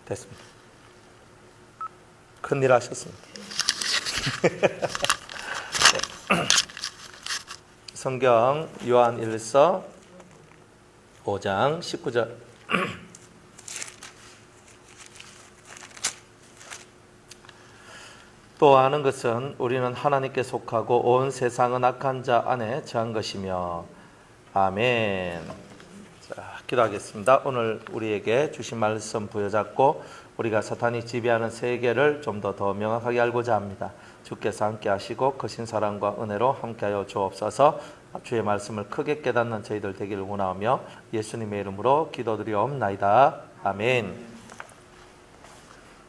됐습니다. 큰일 하셨습니다. 성경 요한일서 5장 19절. 또 아는 것은 우리는 하나님께 속하고 온 세상은 악한 자 안에 처한 것이며. 아멘. 자, 기도하겠습니다. 오늘 우리에게 주신 말씀 부여잡고 우리가 사탄이 지배하는 세계를 좀 더 명확하게 알고자 합니다. 주께서 함께 하시고 크신 사랑과 은혜로 함께하여 주옵소서. 주의 말씀을 크게 깨닫는 저희들 되기를 원하며 예수님의 이름으로 기도드리옵나이다. 아멘.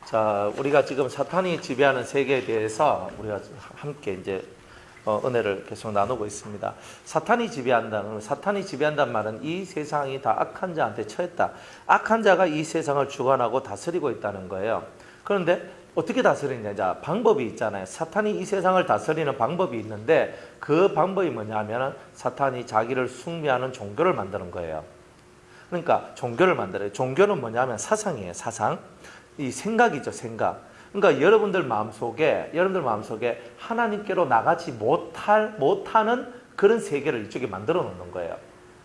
자, 우리가 지금 사탄이 지배하는 세계에 대해서 우리가 함께 이제 은혜를 계속 나누고 있습니다. 사탄이 지배한다는 말은 이 세상이 다 악한 자한테 처했다. 악한 자가 이 세상을 주관하고 다스리고 있다는 거예요. 그런데 어떻게 다스리냐? 자, 방법이 있잖아요. 사탄이 이 세상을 다스리는 방법이 있는데 그 방법이 뭐냐면 사탄이 자기를 숭배하는 종교를 만드는 거예요. 그러니까 종교를 만들어요. 종교는 뭐냐면 사상이에요. 사상. 이 생각이죠. 생각. 그러니까 여러분들 마음속에 하나님께로 나가지 못하는 그런 세계를 이쪽에 만들어 놓는 거예요.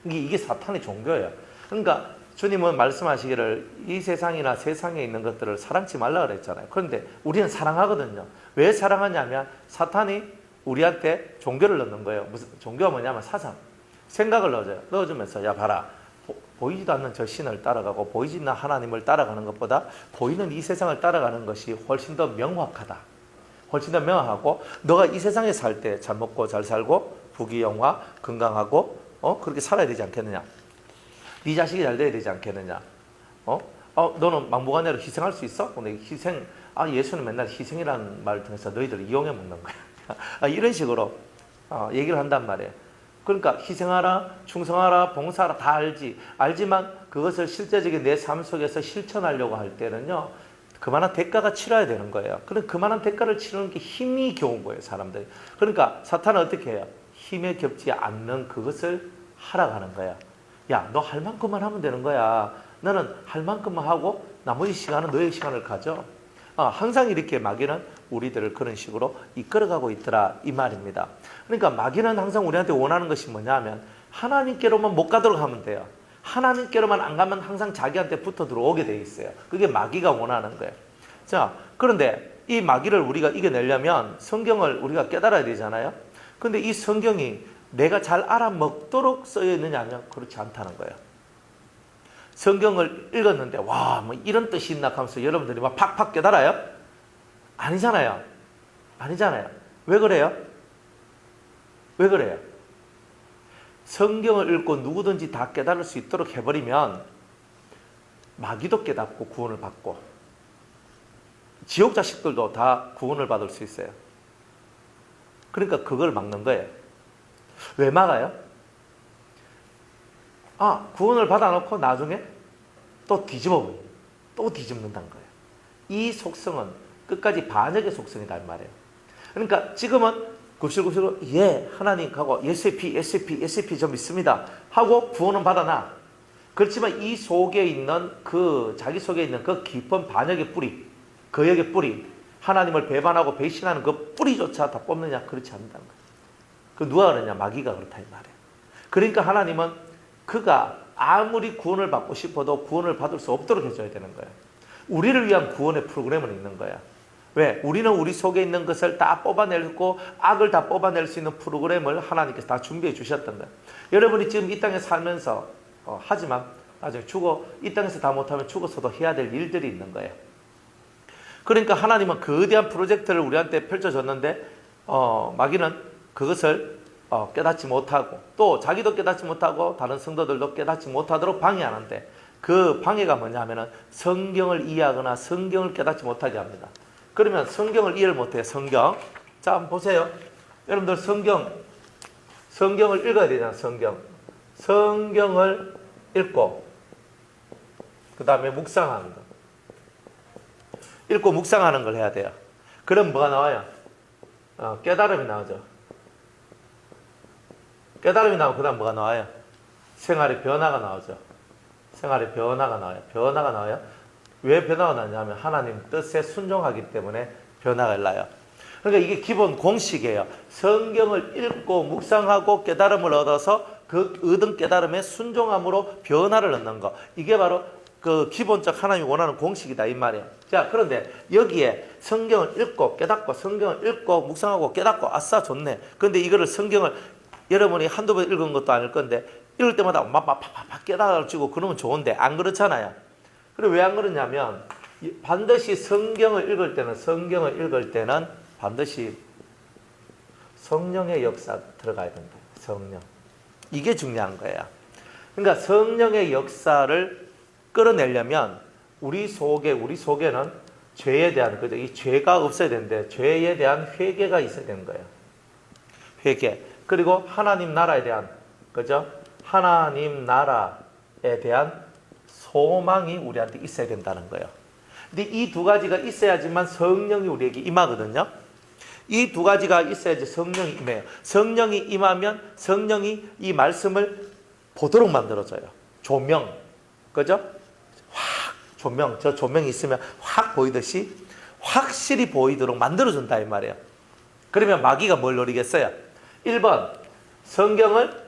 이게 사탄의 종교예요. 그러니까 주님은 말씀하시기를 이 세상이나 세상에 있는 것들을 사랑치 말라 그랬잖아요. 그런데 우리는 사랑하거든요. 왜 사랑하냐면 사탄이 우리한테 종교를 넣는 거예요. 무슨 종교가 뭐냐면 사상, 생각을 넣어주면서 야 봐라. 보이지도 않는 저 신을 따라가고 보이지 않는 하나님을 따라가는 것보다 보이는 이 세상을 따라가는 것이 훨씬 더 명확하다. 훨씬 더 명확하고 너가 이 세상에 살 때 잘 먹고 잘 살고 부귀영화 건강하고 그렇게 살아야 되지 않겠느냐. 네 자식이 잘 돼야 되지 않겠느냐. 너는 막무가내로 희생할 수 있어? 근데 희생, 예수는 맨날 희생이라는 말을 통해서 너희들을 이용해 먹는 거야. 이런 식으로 얘기를 한단 말이에요. 그러니까 희생하라, 충성하라, 봉사하라 다 알지만 그것을 실제적인 내 삶 속에서 실천하려고 할 때는요, 그만한 대가가 치러야 되는 거예요. 그럼 그만한 대가를 치르는 게 힘이 겨운 거예요, 사람들이. 그러니까 사탄은 어떻게 해요? 힘에 겹지 않는 그것을 하라고 하는 거야. 야, 너 할 만큼만 하면 되는 거야. 너는 할 만큼만 하고 나머지 시간은 너의 시간을 가져. 항상 이렇게 마귀는 우리들을 그런 식으로 이끌어가고 있더라 이 말입니다. 그러니까 마귀는 항상 우리한테 원하는 것이 뭐냐면 하나님께로만 못 가도록 하면 돼요. 하나님께로만 안 가면 항상 자기한테 붙어 들어오게 돼 있어요. 그게 마귀가 원하는 거예요. 자, 그런데 이 마귀를 우리가 이겨내려면 성경을 우리가 깨달아야 되잖아요. 그런데 이 성경이 내가 잘 알아먹도록 쓰여 있느냐 하면 그렇지 않다는 거예요. 성경을 읽었는데 와, 뭐 이런 뜻이 있나 하면서 여러분들이 막 팍팍 깨달아요? 아니잖아요. 왜 그래요? 성경을 읽고 누구든지 다 깨달을 수 있도록 해버리면 마귀도 깨닫고 구원을 받고 지옥 자식들도 다 구원을 받을 수 있어요. 그러니까 그걸 막는 거예요. 왜 막아요? 구원을 받아놓고 나중에 또 뒤집는다는 거예요. 이 속성은 끝까지 반역의 속성이다 이 말이에요. 그러니까 지금은 굽실굽실 하나님 하고 SAP 좀 있습니다 하고 구원은 받아나. 그렇지만 이 속에 있는 자기 속에 있는 그 깊은 반역의 뿌리, 거역의 뿌리, 하나님을 배반하고 배신하는 그 뿌리조차 다 뽑느냐? 그렇지 않는다는 거예요. 그 누가 그러냐? 마귀가 그렇다 이 말이에요. 그러니까 하나님은 그가 아무리 구원을 받고 싶어도 구원을 받을 수 없도록 해줘야 되는 거예요. 우리를 위한 구원의 프로그램은 있는 거야. 왜? 우리는 우리 속에 있는 것을 다 뽑아내고 악을 다 뽑아낼 수 있는 프로그램을 하나님께서 다 준비해 주셨던 거예요. 여러분이 지금 이 땅에 살면서 하지만 나중에 이 땅에서 다 못하면 죽어서도 해야 될 일들이 있는 거예요. 그러니까 하나님은 거대한 프로젝트를 우리한테 펼쳐줬는데 마귀는 그것을 깨닫지 못하고 또 자기도 깨닫지 못하고 다른 성도들도 깨닫지 못하도록 방해하는데 그 방해가 뭐냐면은 성경을 이해하거나 성경을 깨닫지 못하게 합니다. 그러면 성경을 이해를 못해요. 성경. 자, 한번 보세요. 여러분들 성경을 읽어야 되잖아요. 성경을 읽고 그 다음에 묵상하는 거. 읽고 묵상하는 걸 해야 돼요. 그럼 뭐가 나와요? 깨달음이 나오죠. 깨달음이 나오고 그 다음 뭐가 나와요? 생활의 변화가 나오죠. 변화가 나와요. 왜 변화가 나냐면 하나님 뜻에 순종하기 때문에 변화가 나요. 그러니까 이게 기본 공식이에요. 성경을 읽고 묵상하고 깨달음을 얻어서 그 얻은 깨달음에 순종함으로 변화를 얻는 거. 이게 바로 그 기본적 하나님이 원하는 공식이다 이 말이에요. 자, 그런데 여기에 성경을 읽고 깨닫고 성경을 읽고 묵상하고 깨닫고 아싸 좋네. 그런데 이거를 성경을 여러분이 한두 번 읽은 것도 아닐 건데 읽을 때마다 막 깨달아지고 그러면 좋은데 안 그렇잖아요. 그리고 왜 안 그러냐면 반드시 성경을 읽을 때는 반드시 성령의 역사 들어가야 된다. 성령. 이게 중요한 거예요. 그러니까 성령의 역사를 끌어내려면 우리 속에는 죄에 대한, 그죠? 이 죄가 없어야 되는데 죄에 대한 회개가 있어야 되는 거예요. 회개. 그리고 하나님 나라에 대한, 그죠? 하나님 나라에 대한 소망이 우리한테 있어야 된다는 거예요. 근데 이 두 가지가 있어야지만 성령이 우리에게 임하거든요. 이 두 가지가 있어야지 성령이 임해요. 성령이 임하면 성령이 이 말씀을 보도록 만들어줘요. 조명. 그죠? 확 조명. 저 조명이 있으면 확 보이듯이 확실히 보이도록 만들어준다 이 말이에요. 그러면 마귀가 뭘 노리겠어요? 1번 성경을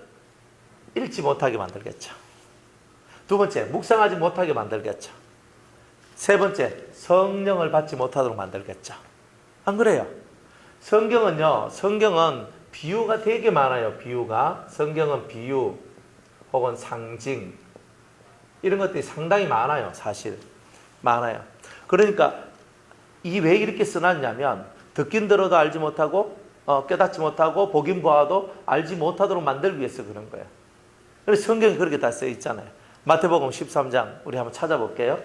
읽지 못하게 만들겠죠. 두 번째 묵상하지 못하게 만들겠죠. 세 번째 성령을 받지 못하도록 만들겠죠. 안 그래요? 성경은 비유가 되게 많아요. 성경은 비유 혹은 상징 이런 것들이 상당히 많아요. 사실 많아요. 그러니까 이 왜 이렇게 써놨냐면 듣긴 들어도 알지 못하고 깨닫지 못하고 보긴 보아도 알지 못하도록 만들기 위해서 그런 거예요. 그래서 성경이 그렇게 다 써 있잖아요. 마태복음 13장 우리 한번 찾아볼게요.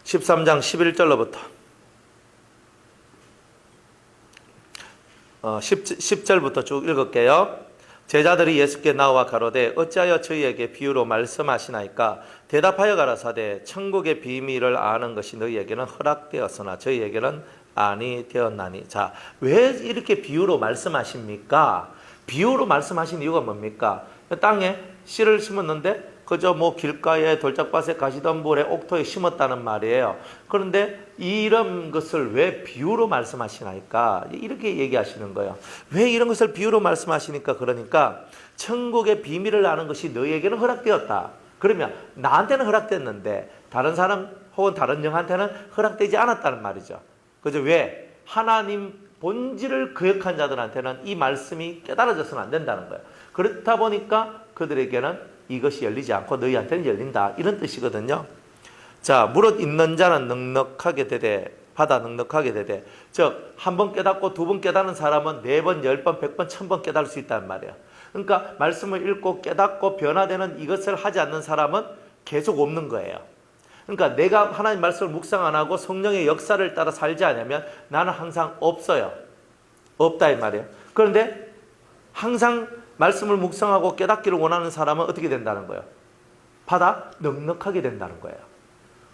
(13장) 11절로부터 10절부터 쭉 읽을게요. 제자들이 예수께 나와 가로되 어찌하여 저희에게 비유로 말씀하시나이까? 대답하여 가라사대 천국의 비밀을 아는 것이 너희에게는 허락되었으나 저희에게는 아니 되었나니. 자, 왜 이렇게 비유로 말씀하십니까? 비유로 말씀하신 이유가 뭡니까? 땅에 씨를 심었는데 그저 뭐 길가에 돌짝밭에 가시덤불에 옥토에 심었다는 말이에요. 그런데 이런 것을 왜 비유로 말씀하시나이까? 이렇게 얘기하시는 거예요. 왜 이런 것을 비유로 말씀하시니까? 그러니까 천국의 비밀을 아는 것이 너희에게는 허락되었다. 그러면 나한테는 허락됐는데 다른 사람 혹은 다른 영한테는 허락되지 않았다는 말이죠. 그죠? 왜? 하나님 본질을 거역한 자들한테는 이 말씀이 깨달아져서는 안 된다는 거예요. 그렇다 보니까 그들에게는 이것이 열리지 않고 너희한테는 열린다. 이런 뜻이거든요. 자, 무릇 있는 자는 넉넉하게 되되 받아 넉넉하게 되되, 즉 한 번 깨닫고 두 번 깨닫는 사람은 4번, 10번, 100번, 1000번 깨달을 수 있다는 말이에요. 그러니까 말씀을 읽고 깨닫고 변화되는 이것을 하지 않는 사람은 계속 없는 거예요. 그러니까 내가 하나님 말씀을 묵상 안 하고 성령의 역사를 따라 살지 않으면 나는 항상 없어요. 없다 이 말이에요. 그런데 항상 말씀을 묵상하고 깨닫기를 원하는 사람은 어떻게 된다는 거예요? 받아 넉넉하게 된다는 거예요.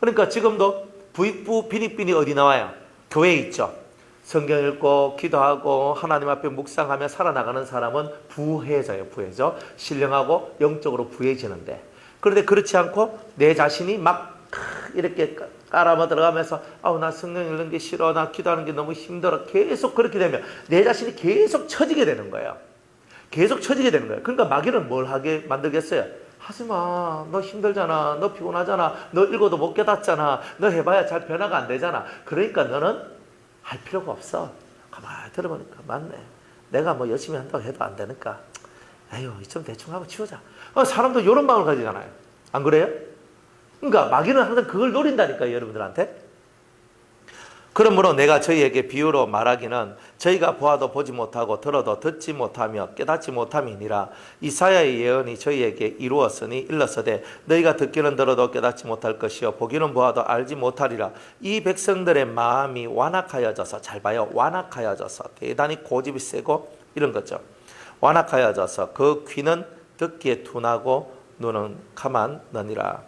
그러니까 지금도 부익부 빈익빈이 어디 나와요? 교회에 있죠. 성경 읽고 기도하고 하나님 앞에 묵상하며 살아나가는 사람은 부해져요. 부해져. 신령하고 영적으로 부해지는데, 그런데 그렇지 않고 내 자신이 막 이렇게 깔아마 들어가면서 나 성경 읽는 게 싫어, 나 기도하는 게 너무 힘들어, 계속 그렇게 되면 내 자신이 계속 처지게 되는 거예요. 계속 처지게 되는 거예요. 그러니까 마귀는 뭘 하게 만들겠어요? 하지마, 너 힘들잖아, 너 피곤하잖아, 너 읽어도 못 깨닫잖아, 너 해봐야 잘 변화가 안 되잖아. 그러니까 너는 할 필요가 없어. 가만히 들어보니까 맞네, 내가 뭐 열심히 한다고 해도 안 되니까 에휴 좀 대충 하고 치우자. 사람도 이런 마음을 가지잖아요. 안 그래요? 그러니까 마귀는 항상 그걸 노린다니까요, 여러분들한테. 그러므로 내가 저희에게 비유로 말하기는 저희가 보아도 보지 못하고 들어도 듣지 못하며 깨닫지 못함이니라. 이사야의 예언이 저희에게 이루었으니 일렀으되 너희가 듣기는 들어도 깨닫지 못할 것이요 보기는 보아도 알지 못하리라. 이 백성들의 마음이 완악하여져서, 잘 봐요, 완악하여져서, 대단히 고집이 세고 이런 거죠. 완악하여져서 그 귀는 듣기에 둔하고 눈은 가만느니라.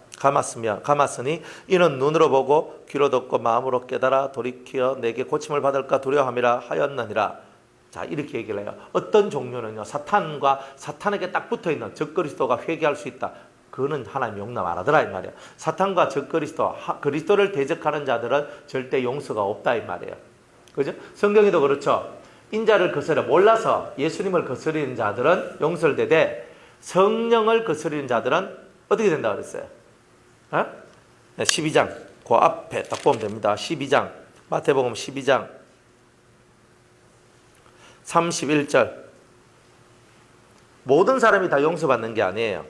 감았으니 이는 눈으로 보고 귀로 듣고 마음으로 깨달아 돌이켜 내게 고침을 받을까 두려워함이라 하였느니라. 자, 이렇게 얘기를 해요. 어떤 종류는요, 사탄에게 딱 붙어있는 적그리스도가 회개할 수 있다. 그거는 하나님 용납 안 하더라 이 말이에요. 사탄과 적그리스도, 그리스도를 대적하는 자들은 절대 용서가 없다 이 말이에요. 그죠? 성경에도 그렇죠. 인자를 거스려 몰라서 예수님을 거스리는 자들은 용서를 되되 성령을 거스리는 자들은 어떻게 된다 그랬어요? 12장 그 앞에 딱 보면 됩니다. 12장 마태복음 12장 31절 모든 사람이 다 용서받는 게 아니에요.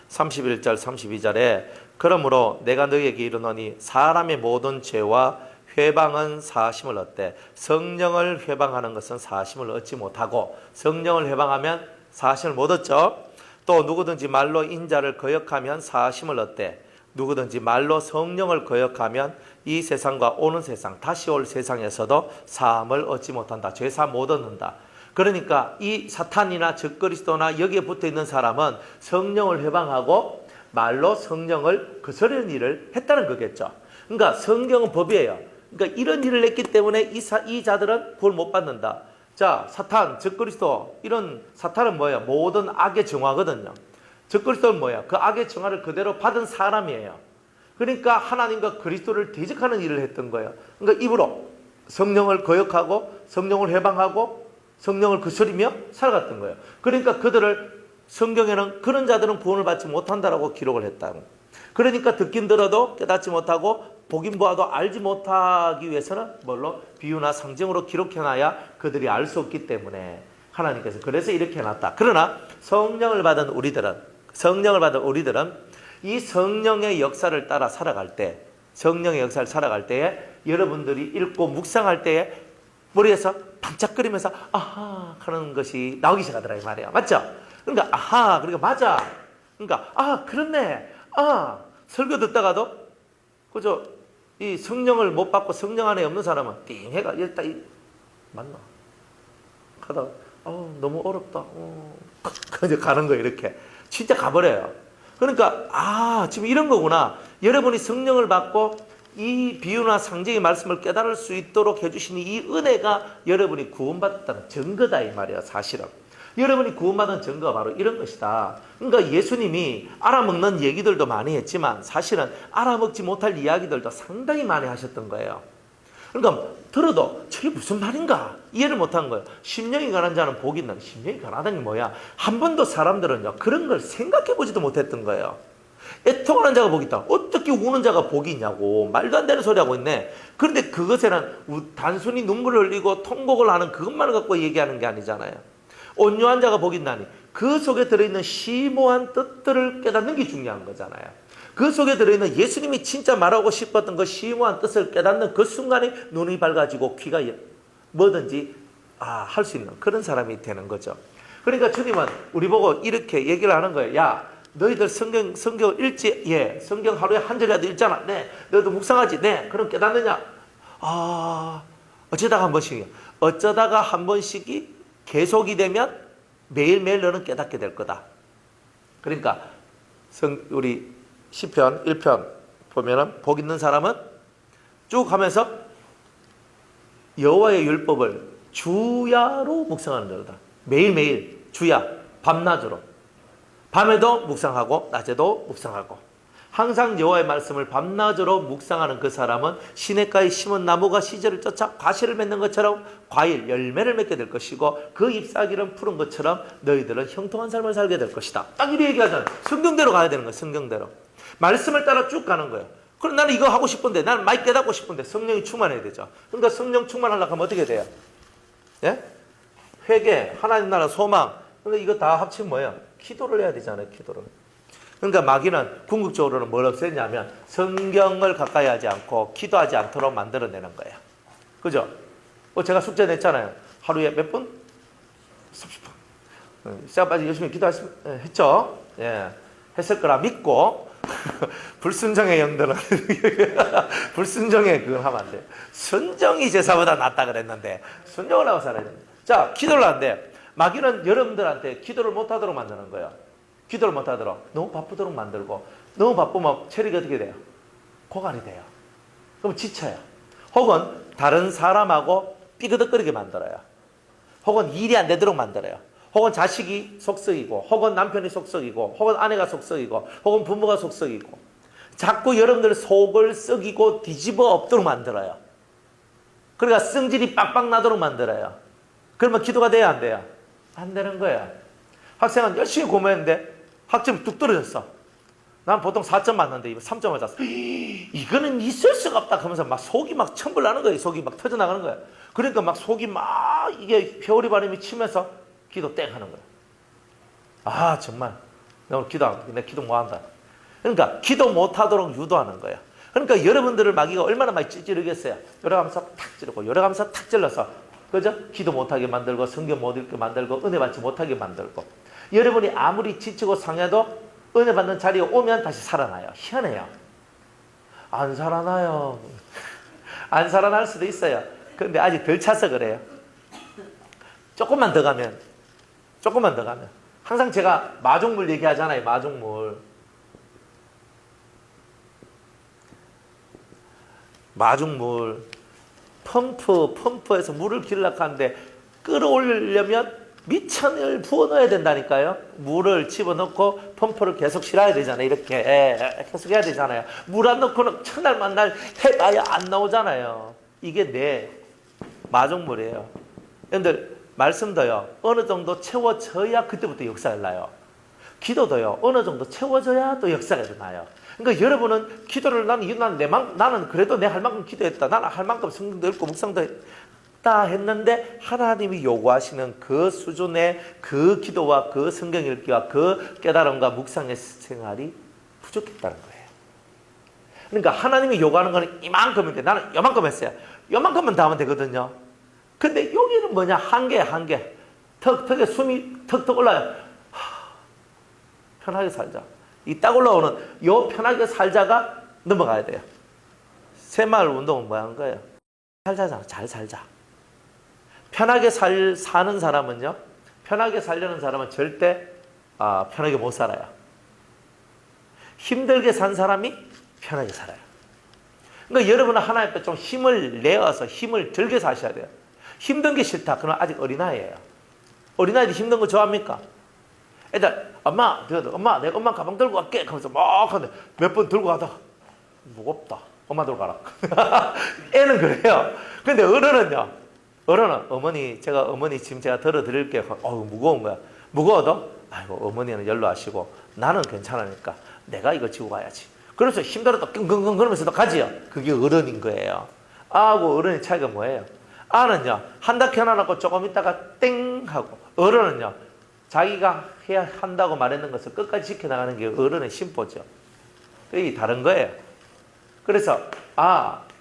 31절 32절에 그러므로 내가 너희에게 이르노니 사람의 모든 죄와 회방은 사하심을 얻되 성령을 회방하는 것은 사하심을 얻지 못하고 성령을 회방하면 사하심을 못 얻죠. 또 누구든지 말로 인자를 거역하면 사하심을 얻되 누구든지 말로 성령을 거역하면 이 세상과 오는 세상 다시 올 세상에서도 사함을 얻지 못한다. 죄사 못 얻는다. 그러니까 이 사탄이나 적그리스도나 여기에 붙어있는 사람은 성령을 회방하고 말로 성령을 거스르는 일을 했다는 거겠죠. 그러니까 성경은 법이에요. 그러니까 이런 일을 했기 때문에 이 자들은 구원 못 받는다. 자, 사탄, 적그리스도 이런 사탄은 뭐예요? 모든 악의 정화거든요. 적그리스도는 뭐예요? 그 악의 정화를 그대로 받은 사람이에요. 그러니까 하나님과 그리스도를 대적하는 일을 했던 거예요. 그러니까 입으로 성령을 거역하고 성령을 회방하고 성령을 거스리며 살아갔던 거예요. 그러니까 그들을 성경에는 그런 자들은 구원을 받지 못한다라고 기록을 했다. 그러니까 듣긴 들어도 깨닫지 못하고 보긴 보아도 알지 못하기 위해서는 뭘로? 비유나 상징으로 기록해놔야 그들이 알 수 없기 때문에 하나님께서 그래서 이렇게 해놨다. 그러나 성령을 받은 우리들은 이 성령의 역사를 따라 살아갈 때 성령의 역사를 살아갈 때에 여러분들이 읽고 묵상할 때에 머리에서 반짝거리면서 아하 하는 것이 나오기 시작하더라 이 말이야. 맞죠? 그러니까 아하 그러니까 맞아. 그러니까 아 그렇네. 아 설교 듣다가도 그죠? 이 성령을 못 받고 성령 안에 없는 사람은 띵해가 일단 맞나? 가다가 너무 어렵다. 그냥 가는 거예요 이렇게. 진짜 가버려요. 그러니까 지금 이런 거구나. 여러분이 성령을 받고 이 비유나 상징의 말씀을 깨달을 수 있도록 해주신 이 은혜가 여러분이 구원받았다는 증거다 이 말이야. 사실은 여러분이 구원받은 증거가 바로 이런 것이다. 그러니까 예수님이 알아먹는 얘기들도 많이 했지만 사실은 알아먹지 못할 이야기들도 상당히 많이 하셨던 거예요. 그러니까 들어도 저게 무슨 말인가 이해를 못한 거예요. 심령이 가난 자는 복이 있는. 심령이 가난하다는 게 뭐야? 한 번도 사람들은요 그런 걸 생각해 보지도 못했던 거예요. 애통하는 자가 복이 있다. 어떻게 우는 자가 복이 있냐고 말도 안 되는 소리 하고 있네. 그런데 그것에는 단순히 눈물을 흘리고 통곡을 하는 그것만을 갖고 얘기하는 게 아니잖아요. 온유한 자가 복이 있나니 그 속에 들어있는 심오한 뜻들을 깨닫는 게 중요한 거잖아요. 그 속에 들어있는 예수님이 진짜 말하고 싶었던 그 심오한 뜻을 깨닫는 그 순간에 눈이 밝아지고 귀가 뭐든지 할 수 있는 그런 사람이 되는 거죠. 그러니까 주님은 우리 보고 이렇게 얘기를 하는 거예요. 야 너희들 성경 읽지? 예. 성경 하루에 한 절이라도 읽잖아. 네. 너희도 묵상하지? 네. 그럼 깨닫느냐? 어쩌다가 한 번씩이 계속이 되면 매일매일 너는 깨닫게 될 거다. 그러니까 우리 시편 1편 보면은 복 있는 사람은 쭉 하면서 여호와의 율법을 주야로 묵상하는 거다. 매일매일 주야 밤낮으로 밤에도 묵상하고 낮에도 묵상하고 항상 여호와의 말씀을 밤낮으로 묵상하는 그 사람은 시냇가에 심은 나무가 시절을 쫓아 과실을 맺는 것처럼 과일, 열매를 맺게 될 것이고 그 잎사귀는 푸른 것처럼 너희들은 형통한 삶을 살게 될 것이다. 딱 이렇게 얘기하잖아요. 성경대로 가야 되는 거예요. 성경대로. 말씀을 따라 쭉 가는 거예요. 그럼 나는 이거 하고 싶은데 나는 많이 깨닫고 싶은데 성령이 충만해야 되죠. 그러니까 성령 충만하려고 하면 어떻게 돼요? 예? 회개, 하나님 나라 소망. 그러니까 이거 다 합치면 뭐예요? 기도를 해야 되잖아요. 기도를. 그러니까 마귀는 궁극적으로는 뭘 없앴냐면 성경을 가까이 하지 않고 기도하지 않도록 만들어내는 거예요. 그죠? 제가 숙제 냈잖아요. 하루에 몇 분? 30분. 시간까지 열심히 했죠? 예. 했을 거라 믿고 불순종의 영들은 불순종의 그걸 하면 안 돼요. 순종이 제사보다 낫다 그랬는데 순종을 하고 살아야 됩니다. 자, 기도를 하는데 마귀는 여러분들한테 기도를 못하도록 만드는 거예요. 기도를 못하도록 너무 바쁘도록 만들고, 너무 바쁘면 체력이 어떻게 돼요? 고갈이 돼요. 그럼 지쳐요. 혹은 다른 사람하고 삐그덕거리게 만들어요. 혹은 일이 안 되도록 만들어요. 혹은 자식이 속썩이고, 혹은 남편이 속썩이고, 혹은 아내가 속썩이고, 혹은 부모가 속썩이고, 자꾸 여러분들 속을 썩이고 뒤집어 엎도록 만들어요. 그러니까 성질이 빡빡 나도록 만들어요. 그러면 기도가 돼야 안 돼요? 안 되는 거예요. 학생은 열심히 공부했는데 학점이 뚝 떨어졌어. 난 보통 4점 맞는데 3점 맞았어. 이거는 있을 수가 없다 하면서 막 속이 막 천불 나는 거예요. 속이 막 터져나가는 거예요. 그러니까 막 속이 막 이게 회오리 바람이 치면서 기도 땡 하는 거예요. 아, 정말 나 오늘 내 기도 뭐 한다. 그러니까 기도 못 하도록 유도하는 거예요. 그러니까 여러분들을 마귀가 얼마나 많이 찌르겠어요. 요래가면서 탁 찌르고, 요래가면서 탁 찔러서, 그죠? 기도 못하게 만들고, 성경 못 읽게 만들고, 은혜 받지 못하게 만들고. 여러분이 아무리 지치고 상해도 은혜 받는 자리에 오면 다시 살아나요. 희한해요. 안 살아나요. 안 살아날 수도 있어요. 그런데 아직 덜 차서 그래요. 조금만 더 가면. 항상 제가 마중물 얘기하잖아요. 마중물. 펌프에서 물을 기르려고 하는데 끌어올리려면 미천을 부어 넣어야 된다니까요. 물을 집어넣고 펌프를 계속 실어야 되잖아요. 이렇게 계속 해야 되잖아요. 물 안 넣고는 첫날 만날 해봐야 안 나오잖아요. 이게 내 마중물이에요. 여러분들 말씀도요, 어느 정도 채워져야 그때부터 역사가 나요. 기도도요, 어느 정도 채워져야 또 역사가 일어나요. 그러니까 여러분은 기도를 나는 그래도 내 할 만큼 기도했다. 나는 할 만큼 성경도 읽고 묵상도 했다 했는데 하나님이 요구하시는 그 수준의 그 기도와 그 성경 읽기와 그 깨달음과 묵상의 생활이 부족했다는 거예요. 그러니까 하나님이 요구하는 거는 이만큼인데 나는 요만큼 했어요. 요만큼만 더 하면 되거든요. 근데 여기는 뭐냐? 한계. 턱에 숨이 턱 올라요. 편하게 살자. 이 딱 올라오는 요 편하게 살자가 넘어가야 돼요. 새마을 운동은 뭐 하는 거예요? 잘 살자. 편하게 사는 사람은요, 편하게 살려는 사람은 절대 편하게 못 살아요. 힘들게 산 사람이 편하게 살아요. 그러니까 여러분은 하나님 앞에 좀 힘을 내어서 힘을 들게 사셔야 돼요. 힘든 게 싫다. 그러면 아직 어린아이예요. 어린아이들 힘든 거 좋아합니까? 애들 엄마 내가 엄마 가방 들고 갈게 하면서 막 하는데 몇 번 들고 가다가 무겁다. 엄마 들고 가라. 애는 그래요. 근데 어른은 어머니 짐 제가 덜어드릴게요. 무거운 거야. 무거워도 아이고 어머니는 연로하시고 나는 괜찮으니까 내가 이거 지고 가야지. 그래서 힘들어도 끙끙끙 그러면서도 가지요. 그게 어른인 거예요. 아하고 어른의 차이가 뭐예요? 아는요, 한다 켜놔놓고 조금 있다가 땡 하고, 어른은요, 자기가 해야 한다고 말했는 것을 끝까지 지켜나가는 게 어른의 심보죠. 이게 다른 거예요. 그래서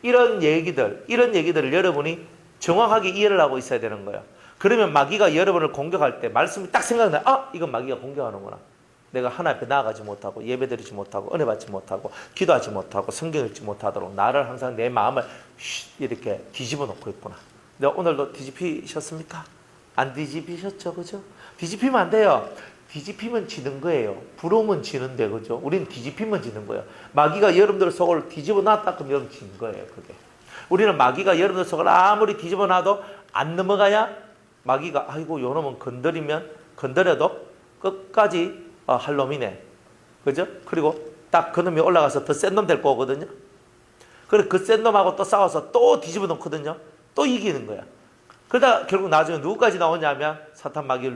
이런 얘기들을 여러분이 정확하게 이해를 하고 있어야 되는 거예요. 그러면 마귀가 여러분을 공격할 때 말씀이 딱 생각나요. 이건 마귀가 공격하는구나. 내가 하나님 앞에 나아가지 못하고 예배드리지 못하고 은혜 받지 못하고 기도하지 못하고 성경 읽지 못하도록 나를 항상 내 마음을 이렇게 뒤집어 놓고 있구나. 내가 오늘도 뒤집히셨습니까? 안 뒤집히셨죠? 그죠? 뒤집히면 안 돼요. 뒤집히면 지는 거예요. 부러우면 지는데, 그죠? 우리는 뒤집히면 지는 거예요. 마귀가 여러분들 속을 뒤집어 놨다 그러면 여러분 진 거예요, 그게. 우리는 마귀가 여러분들 속을 아무리 뒤집어 놔도 안 넘어가야 마귀가 아이고 요놈은 건드려도 끝까지 할 놈이네. 그죠? 그리고 딱 그놈이 올라가서 더 센 놈 될 거거든요. 그리고 그 센 놈하고 또 싸워서 또 뒤집어 놓거든요. 또 이기는 거야. 그러다 결국 나중에 누구까지 나오냐면 사탄 마귀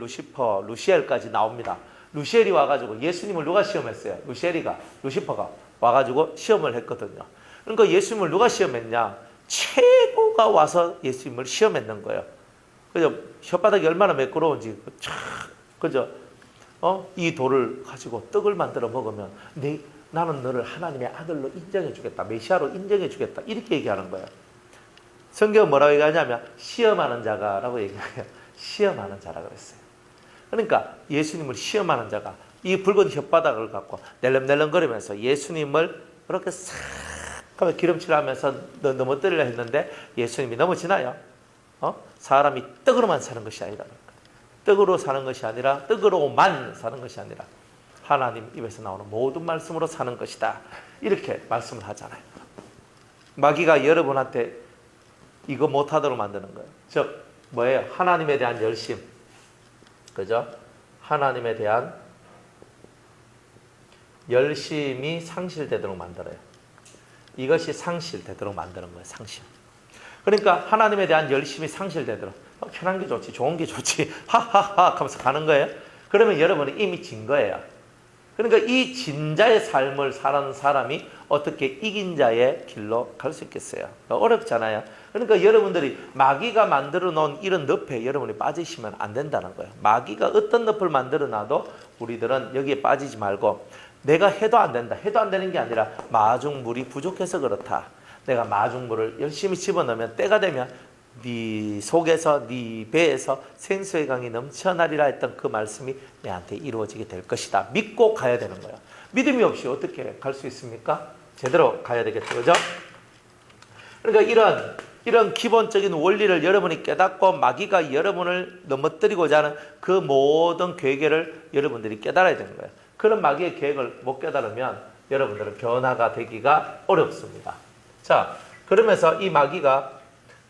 루시엘까지 나옵니다. 루시엘이 와가지고 예수님을 누가 시험했어요? 루시퍼가 와가지고 시험을 했거든요. 그러니까 예수님을 누가 시험했냐? 최고가 와서 예수님을 시험했는 거예요. 그죠? 혓바닥이 얼마나 매끄러운지, 그죠? 이 돌을 가지고 떡을 만들어 먹으면 나는 너를 하나님의 아들로 인정해 주겠다. 메시아로 인정해 주겠다. 이렇게 얘기하는 거예요. 성경은 뭐라고 얘기하냐면 시험하는 자가라고 얘기해요. 시험하는 자라 그랬어요. 그러니까 예수님을 시험하는 자가 이 붉은 혓바닥을 갖고 낼름낼름거리면서 예수님을 그렇게 싹 하면 기름칠하면서 넘어뜨리려 했는데 예수님이 넘어지나요? 사람이 떡으로만 사는 것이 아니다. 떡으로 사는 것이 아니라 떡으로만 사는 것이 아니라 하나님 입에서 나오는 모든 말씀으로 사는 것이다. 이렇게 말씀을 하잖아요. 마귀가 여러분한테 이거 못하도록 만드는 거예요. 즉 뭐예요? 하나님에 대한 열심, 그죠? 하나님에 대한 열심이 상실되도록 만들어요. 이것이 상실되도록 만드는 거예요. 상실. 그러니까 하나님에 대한 열심이 상실되도록 편한 게 좋지, 좋은 게 좋지, 하하하 하면서 가는 거예요. 그러면 여러분은 이미 진 거예요. 그러니까 이 진자의 삶을 사는 사람이 어떻게 이긴 자의 길로 갈 수 있겠어요? 어렵잖아요. 그러니까 여러분들이 마귀가 만들어 놓은 이런 늪에 여러분이 빠지시면 안 된다는 거예요. 마귀가 어떤 늪을 만들어 놔도 우리들은 여기에 빠지지 말고, 내가 해도 안 된다, 해도 안 되는 게 아니라 마중물이 부족해서 그렇다. 내가 마중물을 열심히 집어넣으면 때가 되면 네 속에서, 네 배에서 생수의 강이 넘쳐나리라 했던 그 말씀이 내한테 이루어지게 될 것이다. 믿고 가야 되는 거예요. 믿음이 없이 어떻게 갈 수 있습니까? 제대로 가야 되겠죠. 그죠? 그러니까 이런 기본적인 원리를 여러분이 깨닫고 마귀가 여러분을 넘어뜨리고자 하는 그 모든 계획을 여러분들이 깨달아야 되는 거예요. 그런 마귀의 계획을 못 깨달으면 여러분들은 변화가 되기가 어렵습니다. 자, 그러면서 이 마귀가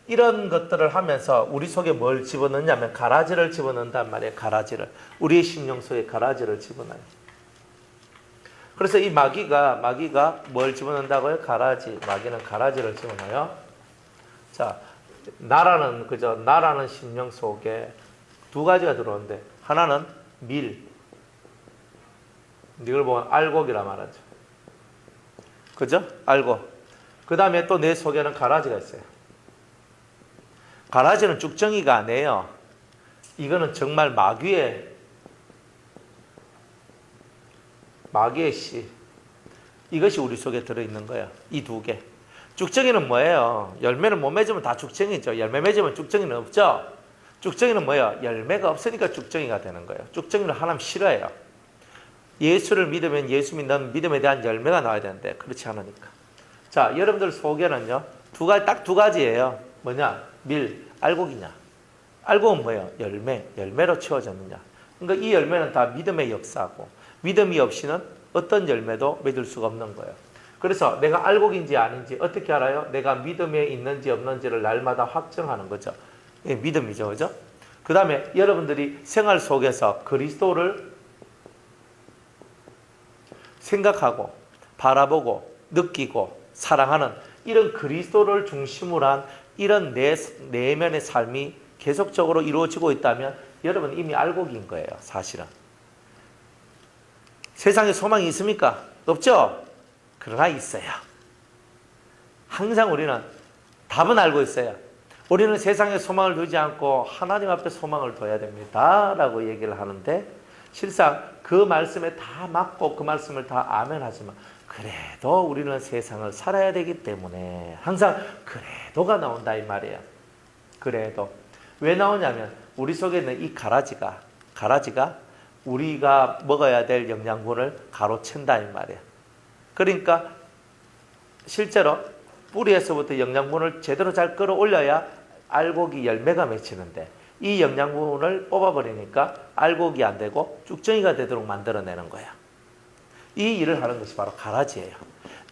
이런 것들을 하면서 우리 속에 뭘 집어넣냐면 가라지를 집어넣는단 말이에요. 가라지를. 우리의 심령 속에 가라지를 집어넣어요. 그래서 이 마귀가 뭘 집어넣는다고요? 가라지. 마귀는 가라지를 집어넣어요. 자, 나라는 심령 속에 두 가지가 들어오는데, 하나는 밀. 이걸 보면 알곡이라 말하죠. 그죠? 알곡. 그 다음에 또 내 속에는 가라지가 있어요. 가라지는 쭉정이가 아니에요. 이거는 정말 마귀의 씨. 이것이 우리 속에 들어있는 거예요. 이 두 개. 쭉정이는 뭐예요? 열매를 못 맺으면 다 쭉정이죠. 열매 맺으면 쭉정이는 없죠. 쭉정이는 뭐예요? 열매가 없으니까 쭉정이가 되는 거예요. 쭉정이는 하나님 싫어해요. 예수를 믿으면 예수 믿는 믿음에 대한 열매가 나와야 되는데 그렇지 않으니까. 자, 여러분들 속에는요, 딱 두 가지예요. 뭐냐? 밀, 알곡이냐. 알곡은 뭐예요? 열매로 채워졌느냐. 그러니까 이 열매는 다 믿음의 역사고, 믿음이 없이는 어떤 열매도 맺을 수가 없는 거예요. 그래서 내가 알곡인지 아닌지 어떻게 알아요? 내가 믿음에 있는지 없는지를 날마다 확정하는 거죠. 예, 믿음이죠. 그죠? 그 다음에 여러분들이 생활 속에서 그리스도를 생각하고 바라보고 느끼고 사랑하는 이런 그리스도를 중심으로 한 이런 내면의 삶이 계속적으로 이루어지고 있다면 여러분 이미 알곡인 거예요. 사실은. 세상에 소망이 있습니까? 없죠? 그러나 있어요. 항상 우리는 답은 알고 있어요. 우리는 세상에 소망을 두지 않고 하나님 앞에 소망을 둬야 됩니다 라고 얘기를 하는데, 실상 그 말씀에 다 맞고 그 말씀을 다 아멘하지만 그래도 우리는 세상을 살아야 되기 때문에 항상 그래도가 나온다 이 말이에요. 그래도. 왜 나오냐면 우리 속에 있는 이 가라지가 우리가 먹어야 될 영양분을 가로챈다 이 말이에요. 그러니까 실제로 뿌리에서부터 영양분을 제대로 잘 끌어올려야 알곡이 열매가 맺히는데, 이 영양분을 뽑아버리니까 알곡이 안 되고 쭉정이가 되도록 만들어내는 거야. 이 일을 하는 것이 바로 가라지예요.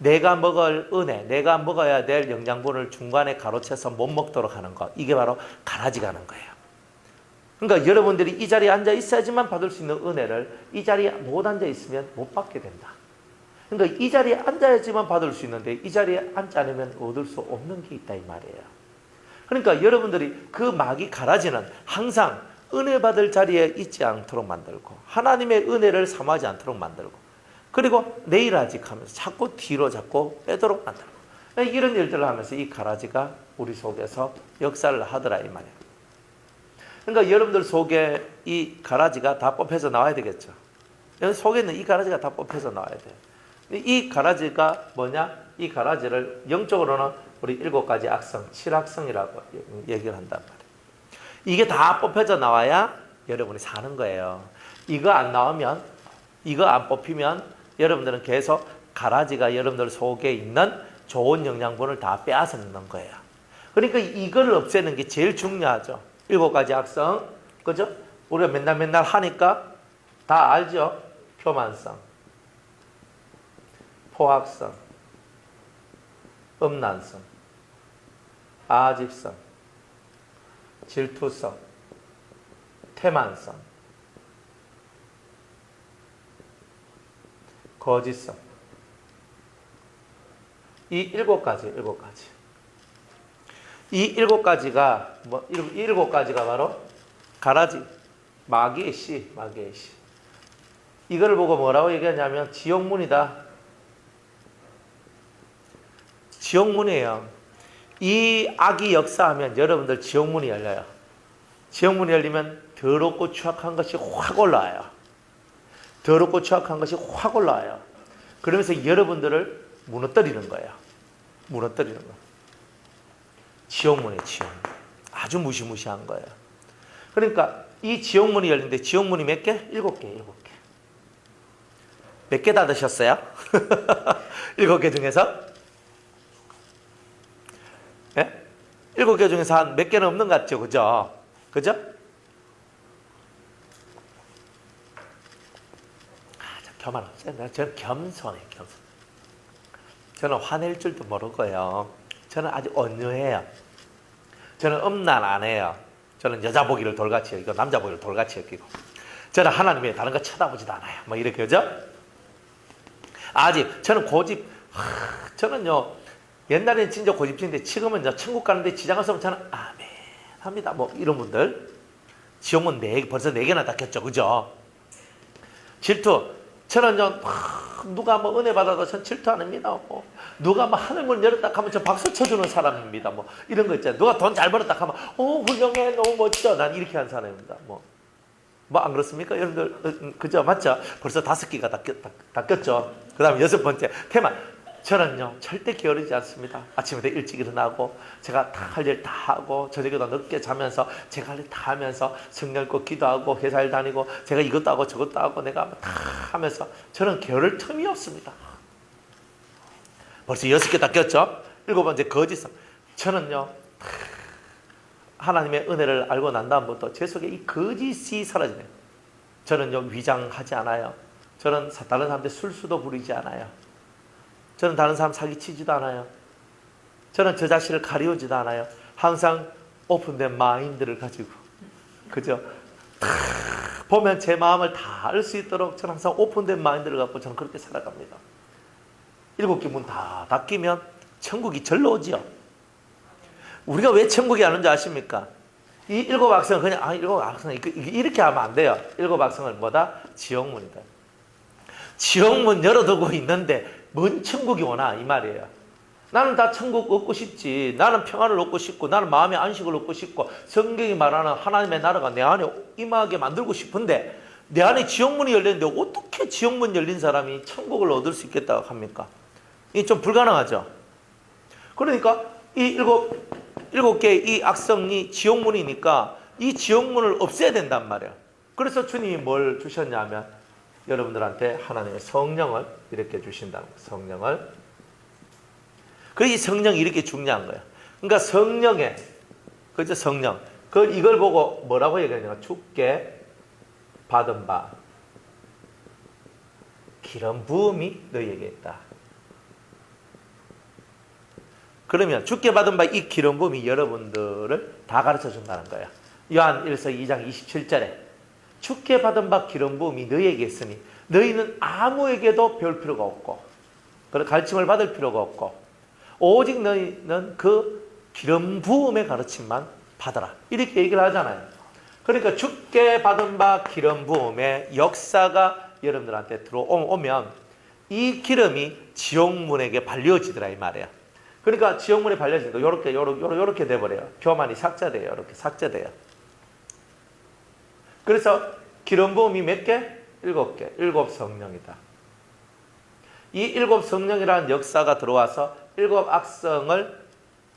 내가 먹을 은혜, 내가 먹어야 될 영양분을 중간에 가로채서 못 먹도록 하는 것, 이게 바로 가라지가 하는 거예요. 그러니까 여러분들이 이 자리에 앉아 있어야지만 받을 수 있는 은혜를 이 자리에 못 앉아 있으면 못 받게 된다. 그러니까 이 자리에 앉아야지만 받을 수 있는데 이 자리에 앉지 않으면 얻을 수 없는 게 있다 이 말이에요. 그러니까 여러분들이 그 마귀 가라지는 항상 은혜 받을 자리에 있지 않도록 만들고 하나님의 은혜를 사모하지 않도록 만들고, 그리고 내일 하지 하면서 자꾸 뒤로 자꾸 빼도록 만들고, 이런 일들을 하면서 이 가라지가 우리 속에서 역사를 하더라 이 말이에요. 그러니까 여러분들 속에 이 가라지가 다 뽑혀서 나와야 되겠죠. 여기 속에 있는 이 가라지가 다 뽑혀서 나와야 돼요. 이 가라지가 뭐냐? 이 가라지를 영적으로는 우리 7가지 악성, 7악성이라고 얘기를 한단 말이에요. 이게 다 뽑혀져 나와야 여러분이 사는 거예요. 이거 안 나오면, 이거 안 뽑히면 여러분들은 계속 가라지가 여러분들 속에 있는 좋은 영양분을 다 빼앗아 넣는 거예요. 그러니까 이걸 없애는 게 제일 중요하죠. 7가지 악성, 그죠? 우리가 맨날 하니까 다 알죠? 교만성, 포악성, 음란성, 아집성, 질투성, 태만성, 거짓성. 이 7가지. 이 7가지가 이 7가지가 바로 가라지, 마귀의 씨. 이걸 보고 뭐라고 얘기하냐면 지옥문이다. 지옥문이에요. 이 악이 역사하면 여러분들 지옥문이 열려요. 지옥문이 열리면 더럽고 추악한 것이 확 올라와요. 그러면서 여러분들을 무너뜨리는 거예요. 지옥문이에요. 아주 무시무시한 거예요. 그러니까 이 지옥문이 열리는데 지옥문이 몇 개? 7개. 몇 개 닫으셨어요? 7개 중에서? 네? 7개 중에서 한 몇 개는 없는 것 같죠? 그죠? 교만 없어요. 저는 겸손해요. 저는 화낼 줄도 모르고요. 저는 아주 온유해요. 저는 음란 안 해요. 저는 여자 보기를 돌같이 여기고 남자 보기를 돌같이 여기고. 저는 하나님의 다른 거 쳐다보지도 않아요. 뭐 이렇게 그죠? 아직 저는 고집. 저는요 옛날에는 진짜 고집진데 지금은 천국 가는데 지장 없으면 저는 아멘 합니다. 뭐 이런 분들 지옥문 벌써 4개나 닫혔죠. 그죠? 질투. 저는 누가 뭐 은혜 받아도 전 질투 안 합니다. 뭐 누가 뭐 하늘문 열었다 하면 저 박수 쳐주는 사람입니다. 뭐 이런 거 있잖아요. 누가 돈 잘 벌었다 하면 훌륭해, 너무 멋져. 난 이렇게 한 사람입니다. 뭐 안 그렇습니까? 여러분들 그죠? 맞죠? 벌써 5개가 닫혔죠. 그 다음에 6번째 테마. 저는요 절대 게으르지 않습니다. 아침에 일찍 일어나고 제가 다 할 일 다 하고 저녁에도 늦게 자면서 제가 할 일 다 하면서 성경 읽고 기도하고 회사일 다니고 제가 이것도 하고 저것도 하고 내가 다 하면서 저는 게으를 틈이 없습니다. 벌써 6개 닫혔죠? 7번째 거짓성. 저는요 하나님의 은혜를 알고 난 다음부터 제 속에 이 거짓이 사라지네요. 저는요 위장하지 않아요. 저는 다른 사람한테 술수도 부리지 않아요. 저는 다른 사람 사기치지도 않아요. 저는 저 자신을 가리우지도 않아요. 항상 오픈된 마인드를 가지고 그죠? 보면 제 마음을 다 알 수 있도록 저는 항상 오픈된 마인드를 갖고 저는 그렇게 살아갑니다. 7개 문 다 닫히면 천국이 절로 오지요. 우리가 왜 천국이 안 오는지 아십니까? 이 7악성은 그냥 7악성 이렇게 하면 안 돼요. 7악성은 뭐다? 지옥문이다. 지옥문 열어두고 있는데 뭔 천국이 오나 이 말이에요. 나는 다 천국 얻고 싶지. 나는 평안을 얻고 싶고 나는 마음의 안식을 얻고 싶고 성경이 말하는 하나님의 나라가 내 안에 임하게 만들고 싶은데 내 안에 지옥문이 열렸는데 어떻게 지옥문 열린 사람이 천국을 얻을 수 있겠다고 합니까? 이게 좀 불가능하죠. 그러니까 이 7개의 이 악성이 지옥문이니까 이 지옥문을 없애야 된단 말이에요. 그래서 주님이 뭘 주셨냐면 여러분들한테 하나님의 성령을 이렇게 주신다는 거예요. 성령을. 그래서 이 성령이 이렇게 중요한 거예요. 그러니까 성령의, 그죠? 성령. 이걸 보고 뭐라고 얘기하냐면 주께 받은 바 기름 부음이 너희에게 있다. 그러면 주께 받은 바 이 기름 부음이 여러분들을 다 가르쳐 준다는 거예요. 요한 1서 2장 27절에 주께 받은 바 기름 부음이 너희에게 있으니 너희는 아무에게도 배울 필요가 없고 가르침을 받을 필요가 없고 오직 너희는 그 기름 부음의 가르침만 받아라. 이렇게 얘기를 하잖아요. 그러니까 주께 받은 바 기름 부음의 역사가 여러분들한테 들어오면 이 기름이 지옥문에게 발려지더라 이 말이에요. 그러니까 지옥문에 발려지니까 요렇게 돼버려요. 교만이 삭제돼요. 이렇게 삭제돼요. 그래서 기름 부음이 몇 개? 7개. 7 성령이다. 이 7 성령이라는 역사가 들어와서 7 악성을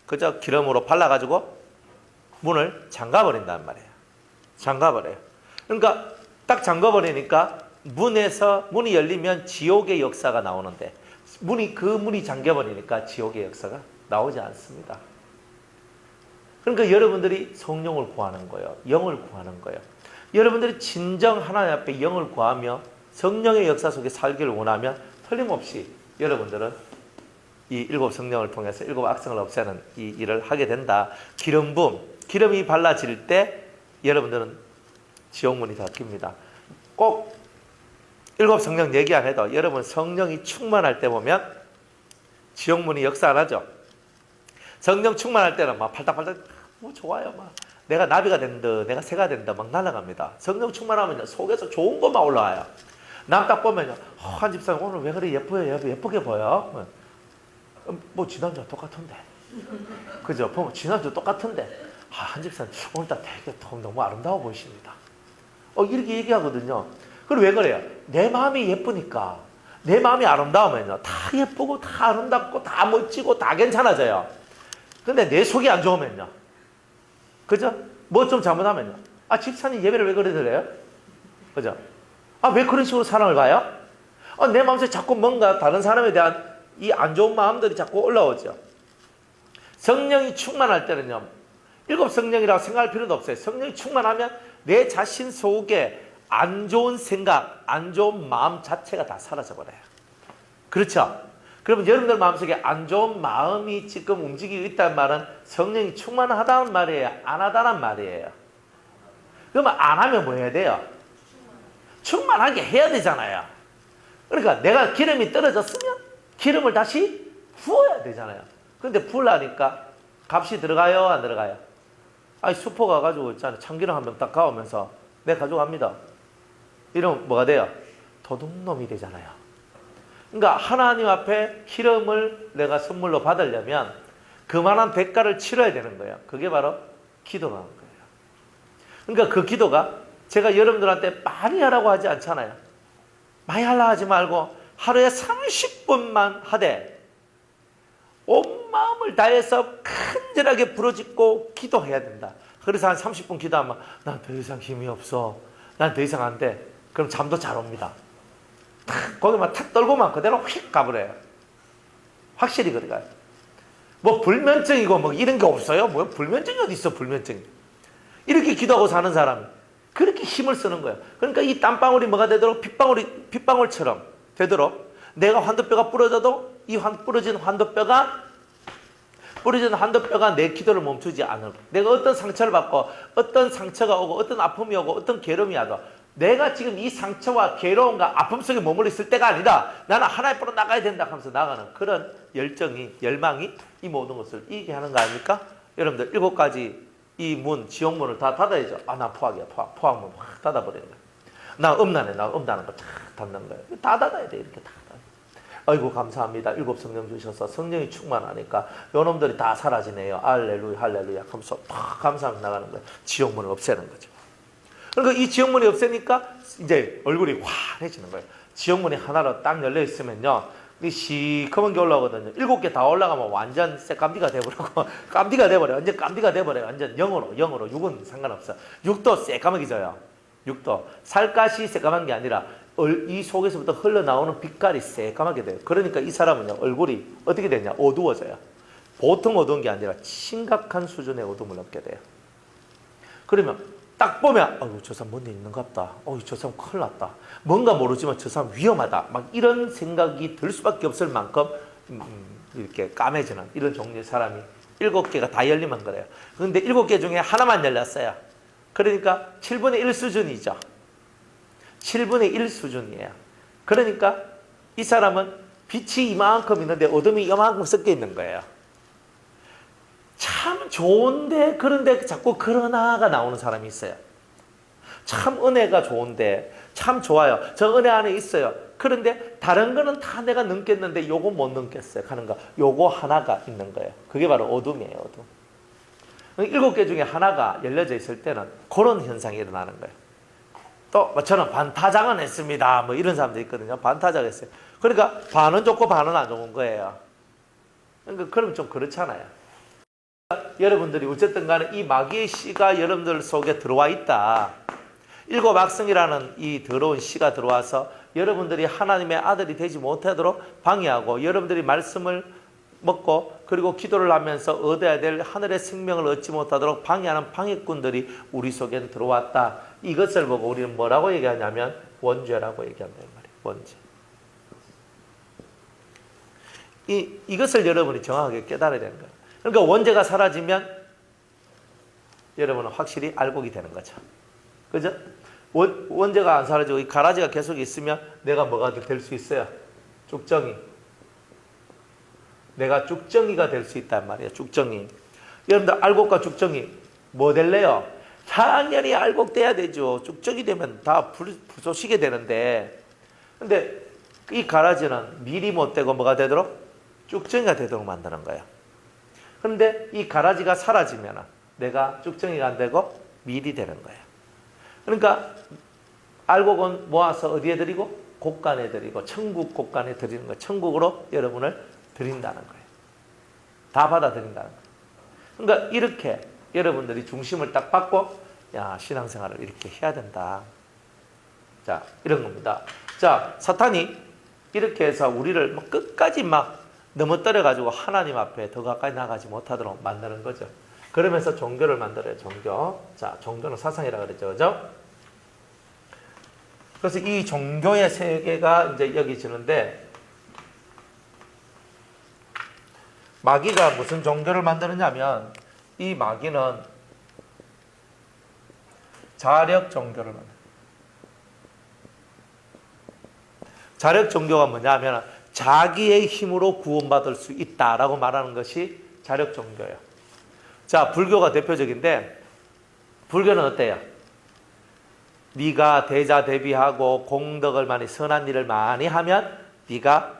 그저 기름으로 발라가지고 문을 잠가버린단 말이에요. 잠가버려요. 그러니까 딱 잠가버리니까 문이 열리면 지옥의 역사가 나오는데 그 문이 잠겨버리니까 지옥의 역사가 나오지 않습니다. 그러니까 여러분들이 성령을 구하는 거예요. 영을 구하는 거예요. 여러분들이 진정 하나님 앞에 영을 구하며 성령의 역사 속에 살기를 원하면 틀림없이 여러분들은 이 일곱 성령을 통해서 일곱 악성을 없애는 이 일을 하게 된다. 기름 부음, 기름이 발라질 때 여러분들은 지옥문이 닫힙니다. 꼭 일곱 성령 얘기 안 해도 여러분 성령이 충만할 때 보면 지옥문이 역사 안 하죠. 성령 충만할 때는 막 팔딱팔딱 좋아요. 막 내가 나비가 된다, 내가 새가 된다 막 날아갑니다. 성령 충만하면 속에서 좋은 것만 올라와요. 남 딱 보면요, 한 집사님 오늘 왜 그래 예뻐요, 예쁘게 보여? 뭐 지난주와 똑같은데, 그죠? 보면 지난주 똑같은데, 한 집사님 오늘따라 되게 너무 아름다워 보이십니다. 이렇게 얘기하거든요. 그럼 왜 그래요? 내 마음이 예쁘니까, 내 마음이 아름다우면요, 다 예쁘고 다 아름답고 다 멋지고 다 괜찮아져요. 근데 내 속이 안 좋으면요, 그죠? 뭐 좀 잘못하면요, 집사님 예배를 왜 그래 드려요? 그죠? 왜 그런 식으로 사람을 봐요? 내 마음속에 자꾸 뭔가 다른 사람에 대한 이 안 좋은 마음들이 자꾸 올라오죠. 성령이 충만할 때는요, 일곱 성령이라고 생각할 필요도 없어요. 성령이 충만하면 내 자신 속에 안 좋은 생각, 안 좋은 마음 자체가 다 사라져버려요. 그렇죠? 그러면 여러분들 마음속에 안 좋은 마음이 지금 움직이고 있다는 말은 성령이 충만하다는 말이에요? 안 하다는 말이에요? 그러면 안 하면 뭐 해야 돼요? 충만하게 해야 되잖아요. 그러니까 내가 기름이 떨어졌으면 기름을 다시 부어야 되잖아요. 근데 부으려니까 값이 들어가요, 안 들어가요? 슈퍼 가가지고 있잖아요, 참기름 한 병 딱 가오면서 내가 가져갑니다. 이러면 뭐가 돼요? 도둑놈이 되잖아요. 그러니까 하나님 앞에 기름을 내가 선물로 받으려면 그만한 대가를 치러야 되는 거예요. 그게 바로 기도라는 거예요. 그러니까 그 기도가 제가 여러분들한테 많이 하라고 하지 않잖아요. 많이 하려 하지 말고 하루에 30분만 하되 온 마음을 다해서 간절하게 부르짖고 기도해야 된다. 그래서 한 30분 기도하면 난 더 이상 힘이 없어, 난 더 이상 안 돼. 그럼 잠도 잘 옵니다. 탁 거기만 탁 떨고만 그대로 휙 가버려요. 확실히 그래가요. 뭐 불면증이고 뭐 이런 게 없어요. 뭐 불면증이 어디 있어, 불면증이. 이렇게 기도하고 사는 사람이 그렇게 힘을 쓰는 거예요. 그러니까 이 땀방울이 뭐가 되도록 빗방울처럼 되도록 내가 환도뼈가 부러져도 이 부러진 환도뼈가 내 기도를 멈추지 않을. 내가 어떤 상처를 받고 어떤 상처가 오고 어떤 아픔이 오고 어떤 괴로움이 와도 내가 지금 이 상처와 괴로움과 아픔 속에 머물러 있을 때가 아니다. 나는 하나님 앞으로 나가야 된다 하면서 나가는 그런 열정이, 열망이 이 모든 것을 이기게 하는 거 아닙니까? 여러분들 7가지 이 문, 지옥문을 다 닫아야죠. 난 포악이야, 포악문 확 닫아버리는 거야. 나 음란해, 나 음란한 거 다 닫는 거예요. 다 닫아야 돼, 이렇게 다. 아이고 감사합니다. 7 성령 주셔서 성령이 충만하니까 요놈들이 다 사라지네요. 할렐루야, 할렐루야 하면서 팍 감사하며 나가는 거예요. 지옥문을 없애는 거죠. 그러니까 이 지옥문이 없애니까 이제 얼굴이 환해지는 거예요. 지옥문이 하나로 딱 열려 있으면요, 이 시커먼 게 올라오거든요. 7개 다 올라가면 완전 새깜디가 돼버리고 깜디가 돼버려요. 완전 깜디가 돼버려요. 완전 0으로 6은 상관없어. 6도 새까맣게 져요. 6도 살갗이 새까만 게 아니라 이 속에서부터 흘러나오는 빛깔이 새까맣게 돼요. 그러니까 이 사람은요, 얼굴이 어떻게 되냐, 어두워져요. 보통 어두운 게 아니라 심각한 수준의 어둠을 얻게 돼요. 그러면 딱 보면 저 사람 뭔데 있는가 보다. 저 사람 큰일 났다. 뭔가 모르지만 저 사람 위험하다. 막 이런 생각이 들 수밖에 없을 만큼 이렇게 까매지는 이런 종류의 사람이 7개가 다 열리면 그래요. 그런데 7개 중에 하나만 열렸어요. 그러니까 7분의 1 수준이죠. 7분의 1 수준이에요. 그러니까 이 사람은 빛이 이만큼 있는데 어둠이 이만큼 섞여 있는 거예요. 참 좋은데 그런데 자꾸 그러나가 나오는 사람이 있어요. 참 은혜가 좋은데 참 좋아요. 저 은혜 안에 있어요. 그런데 다른 거는 다 내가 넘겠는데 요거 못 넘겠어요 하는 거. 요거 하나가 있는 거예요. 그게 바로 어둠이에요. 어둠. 7개 중에 하나가 열려져 있을 때는 그런 현상이 일어나는 거예요. 또 저는 반타작은 했습니다. 뭐 이런 사람도 있거든요. 반타작 했어요. 그러니까 반은 좋고 반은 안 좋은 거예요. 그러니까 그러면 좀 그렇잖아요. 여러분들이 어쨌든 간에 이 마귀의 씨가 여러분들 속에 들어와 있다. 7 악성이라는 이 더러운 씨가 들어와서 여러분들이 하나님의 아들이 되지 못하도록 방해하고 여러분들이 말씀을 먹고 그리고 기도를 하면서 얻어야 될 하늘의 생명을 얻지 못하도록 방해하는 방해꾼들이 우리 속에 들어왔다. 이것을 보고 우리는 뭐라고 얘기하냐면 원죄라고 얘기한다 이 말이에요. 원죄. 이것을 여러분이 정확하게 깨달아야 되는 거예요. 그러니까 원죄가 사라지면 여러분은 확실히 알곡이 되는 거죠. 그죠? 원죄가 안 사라지고 이 가라지가 계속 있으면 내가 뭐가 될 수 있어요? 쭉정이. 내가 쭉정이가 될 수 있단 말이에요. 쭉정이. 여러분들 알곡과 쭉정이 뭐 될래요? 당연히 알곡돼야 되죠. 쭉정이 되면 다 부서지게 되는데, 근데 이 가라지는 미리 못 되고 뭐가 되도록? 쭉정이가 되도록 만드는 거예요. 그런데 이 가라지가 사라지면 내가 쭉정이가 안 되고 밀이 되는 거예요. 그러니까 알곡은 모아서 어디에 드리고? 곡간에 드리고 천국 곡간에 드리는 거예요. 천국으로 여러분을 드린다는 거예요. 다 받아들인다는 거예요. 그러니까 이렇게 여러분들이 중심을 딱 받고 야, 신앙생활을 이렇게 해야 된다. 자, 이런 겁니다. 자, 사탄이 이렇게 해서 우리를 끝까지 막 넘어뜨려가지고 하나님 앞에 더 가까이 나가지 못하도록 만드는 거죠. 그러면서 종교를 만들어요. 종교. 자, 종교는 사상이라고 그랬죠. 그죠? 그래서 이 종교의 세계가 이제 여기지는데, 마귀가 무슨 종교를 만드느냐면, 이 마귀는 자력 종교를 만들어요. 자력 종교가 뭐냐면 자기의 힘으로 구원받을 수 있다라고 말하는 것이 자력 종교예요. 자, 불교가 대표적인데, 불교는 어때요? 네가 대자대비하고 공덕을 많이, 선한 일을 많이 하면 네가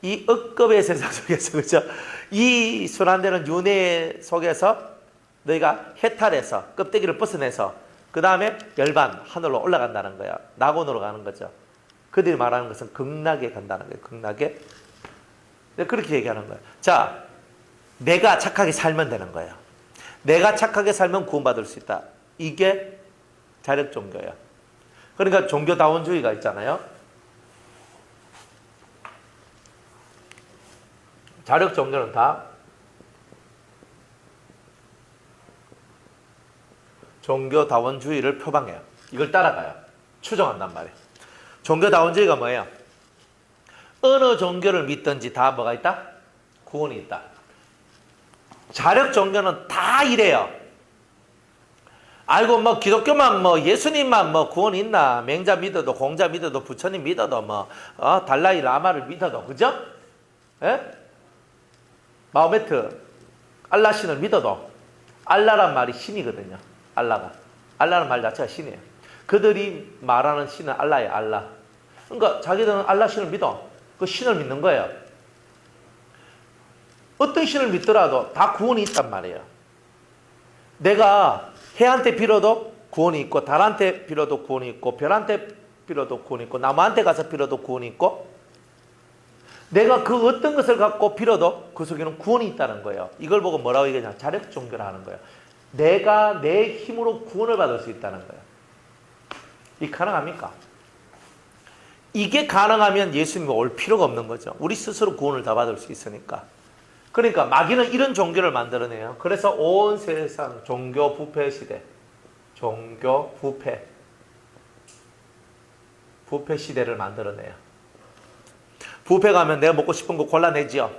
이 억겁의 세상 속에서, 그죠? 이 순환되는 윤회 속에서 너희가 해탈해서 껍데기를 벗어내서 그 다음에 열반 하늘로 올라간다는 거야. 낙원으로 가는 거죠. 그들이 말하는 것은 극락에 간다는 거예요. 극락에. 그렇게 얘기하는 거예요. 자, 내가 착하게 살면 되는 거예요. 내가 착하게 살면 구원받을 수 있다. 이게 자력 종교예요. 그러니까 종교다원주의가 있잖아요. 자력 종교는 다 종교다원주의를 표방해요. 이걸 따라가요. 추종한단 말이에요. 종교다원주의가 뭐예요? 어느 종교를 믿든지 다 뭐가 있다? 구원이 있다. 자력 종교는 다 이래요. 알고 뭐 기독교만 뭐 예수님만 뭐 구원이 있나? 맹자 믿어도 공자 믿어도 부처님 믿어도 뭐 달라이 라마를 믿어도, 그죠? 예? 마호메트 알라 신을 믿어도, 알라란 말이 신이거든요. 알라는 말 자체가 신이에요. 그들이 말하는 신은 알라예요. 알라. 그러니까 자기들은 알라 신을 믿어. 그 신을 믿는 거예요. 어떤 신을 믿더라도 다 구원이 있단 말이에요. 내가 해한테 빌어도 구원이 있고, 달한테 빌어도 구원이 있고, 별한테 빌어도 구원이 있고, 나무한테 가서 빌어도 구원이 있고, 내가 그 어떤 것을 갖고 빌어도 그 속에는 구원이 있다는 거예요. 이걸 보고 뭐라고 얘기하냐? 자력 종교를 하는 거예요. 내가 내 힘으로 구원을 받을 수 있다는 거예요. 이게 가능합니까? 이게 가능하면 예수님이 올 필요가 없는 거죠. 우리 스스로 구원을 다 받을 수 있으니까. 그러니까 마귀는 이런 종교를 만들어내요. 그래서 온 세상 종교 부패 시대, 종교 부패 시대를 만들어내요. 부패 가면 내가 먹고 싶은 거 골라내지요.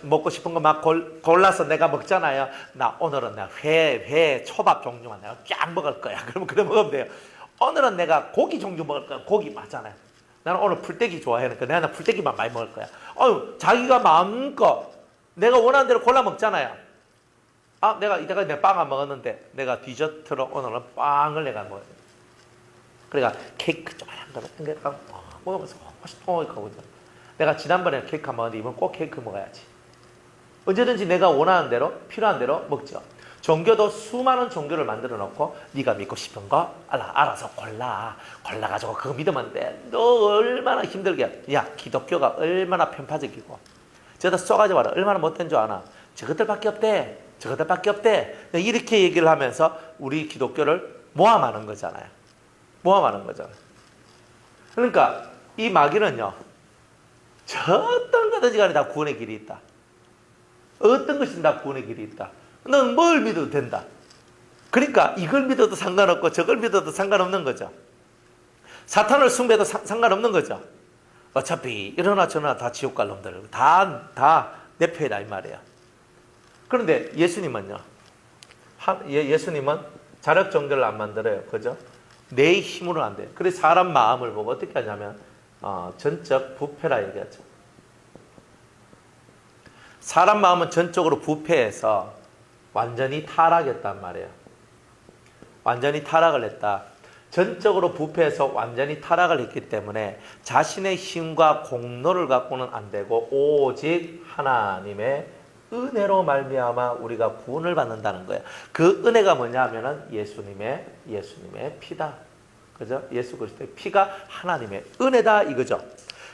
먹고 싶은 거 막 골라서 내가 먹잖아요. 나 오늘은 내가 회 초밥 종류만 내가 쫙 먹을 거야. 그러면 그래 먹으면 돼요. 오늘은 내가 고기 종류 먹을 거야. 고기 맞잖아요. 나는 오늘 풀떼기 좋아하니까 내가 풀떼기만 많이 먹을 거야. 자기가 마음껏 내가 원하는 대로 골라 먹잖아요. 내가 이때까지 내가 빵 안 먹었는데 내가 디저트로 오늘은 빵을 내가 먹어요. 그러니까 케이크 조그만 거 내가 먹으면서 맛있어 이거거든요. 내가 지난번에 케이크 안 먹었는데 이번 꼭 케이크 먹어야지. 언제든지 내가 원하는 대로 필요한 대로 먹죠. 종교도 수많은 종교를 만들어 놓고 네가 믿고 싶은 거 알아서 골라가지고 그거 믿으면 돼. 너 얼마나 힘들게. 야, 기독교가 얼마나 편파적이고 저다 쏘가지고 와라. 얼마나 못된 줄 아나. 저것들밖에 없대. 이렇게 얘기를 하면서 우리 기독교를 모함하는 거잖아요. 그러니까 이 마귀는요, 어떤 거든지 간에 다 구원의 길이 있다. 어떤 것이든 다 구원의 길이 있다. 넌 뭘 믿어도 된다. 그러니까 이걸 믿어도 상관없고 저걸 믿어도 상관없는 거죠. 사탄을 숭배해도 상관없는 거죠. 어차피 이러나 저러나 다 지옥 갈 놈들 다 내 편이다 이 말이에요. 그런데 예수님은요. 예수님은 자력 정결을 안 만들어요. 그죠? 내 힘으로는 안 돼요. 그래서 사람 마음을 보고 어떻게 하냐면 전적 부패라 얘기하죠. 사람 마음은 전적으로 부패해서 완전히 타락했단 말이에요. 완전히 타락을 했다. 전적으로 부패해서 완전히 타락을 했기 때문에 자신의 힘과 공로를 갖고는 안 되고 오직 하나님의 은혜로 말미암아 우리가 구원을 받는다는 거예요. 그 은혜가 뭐냐 하면은 예수님의 피다. 그죠? 예수 그리스도의 피가 하나님의 은혜다 이거죠.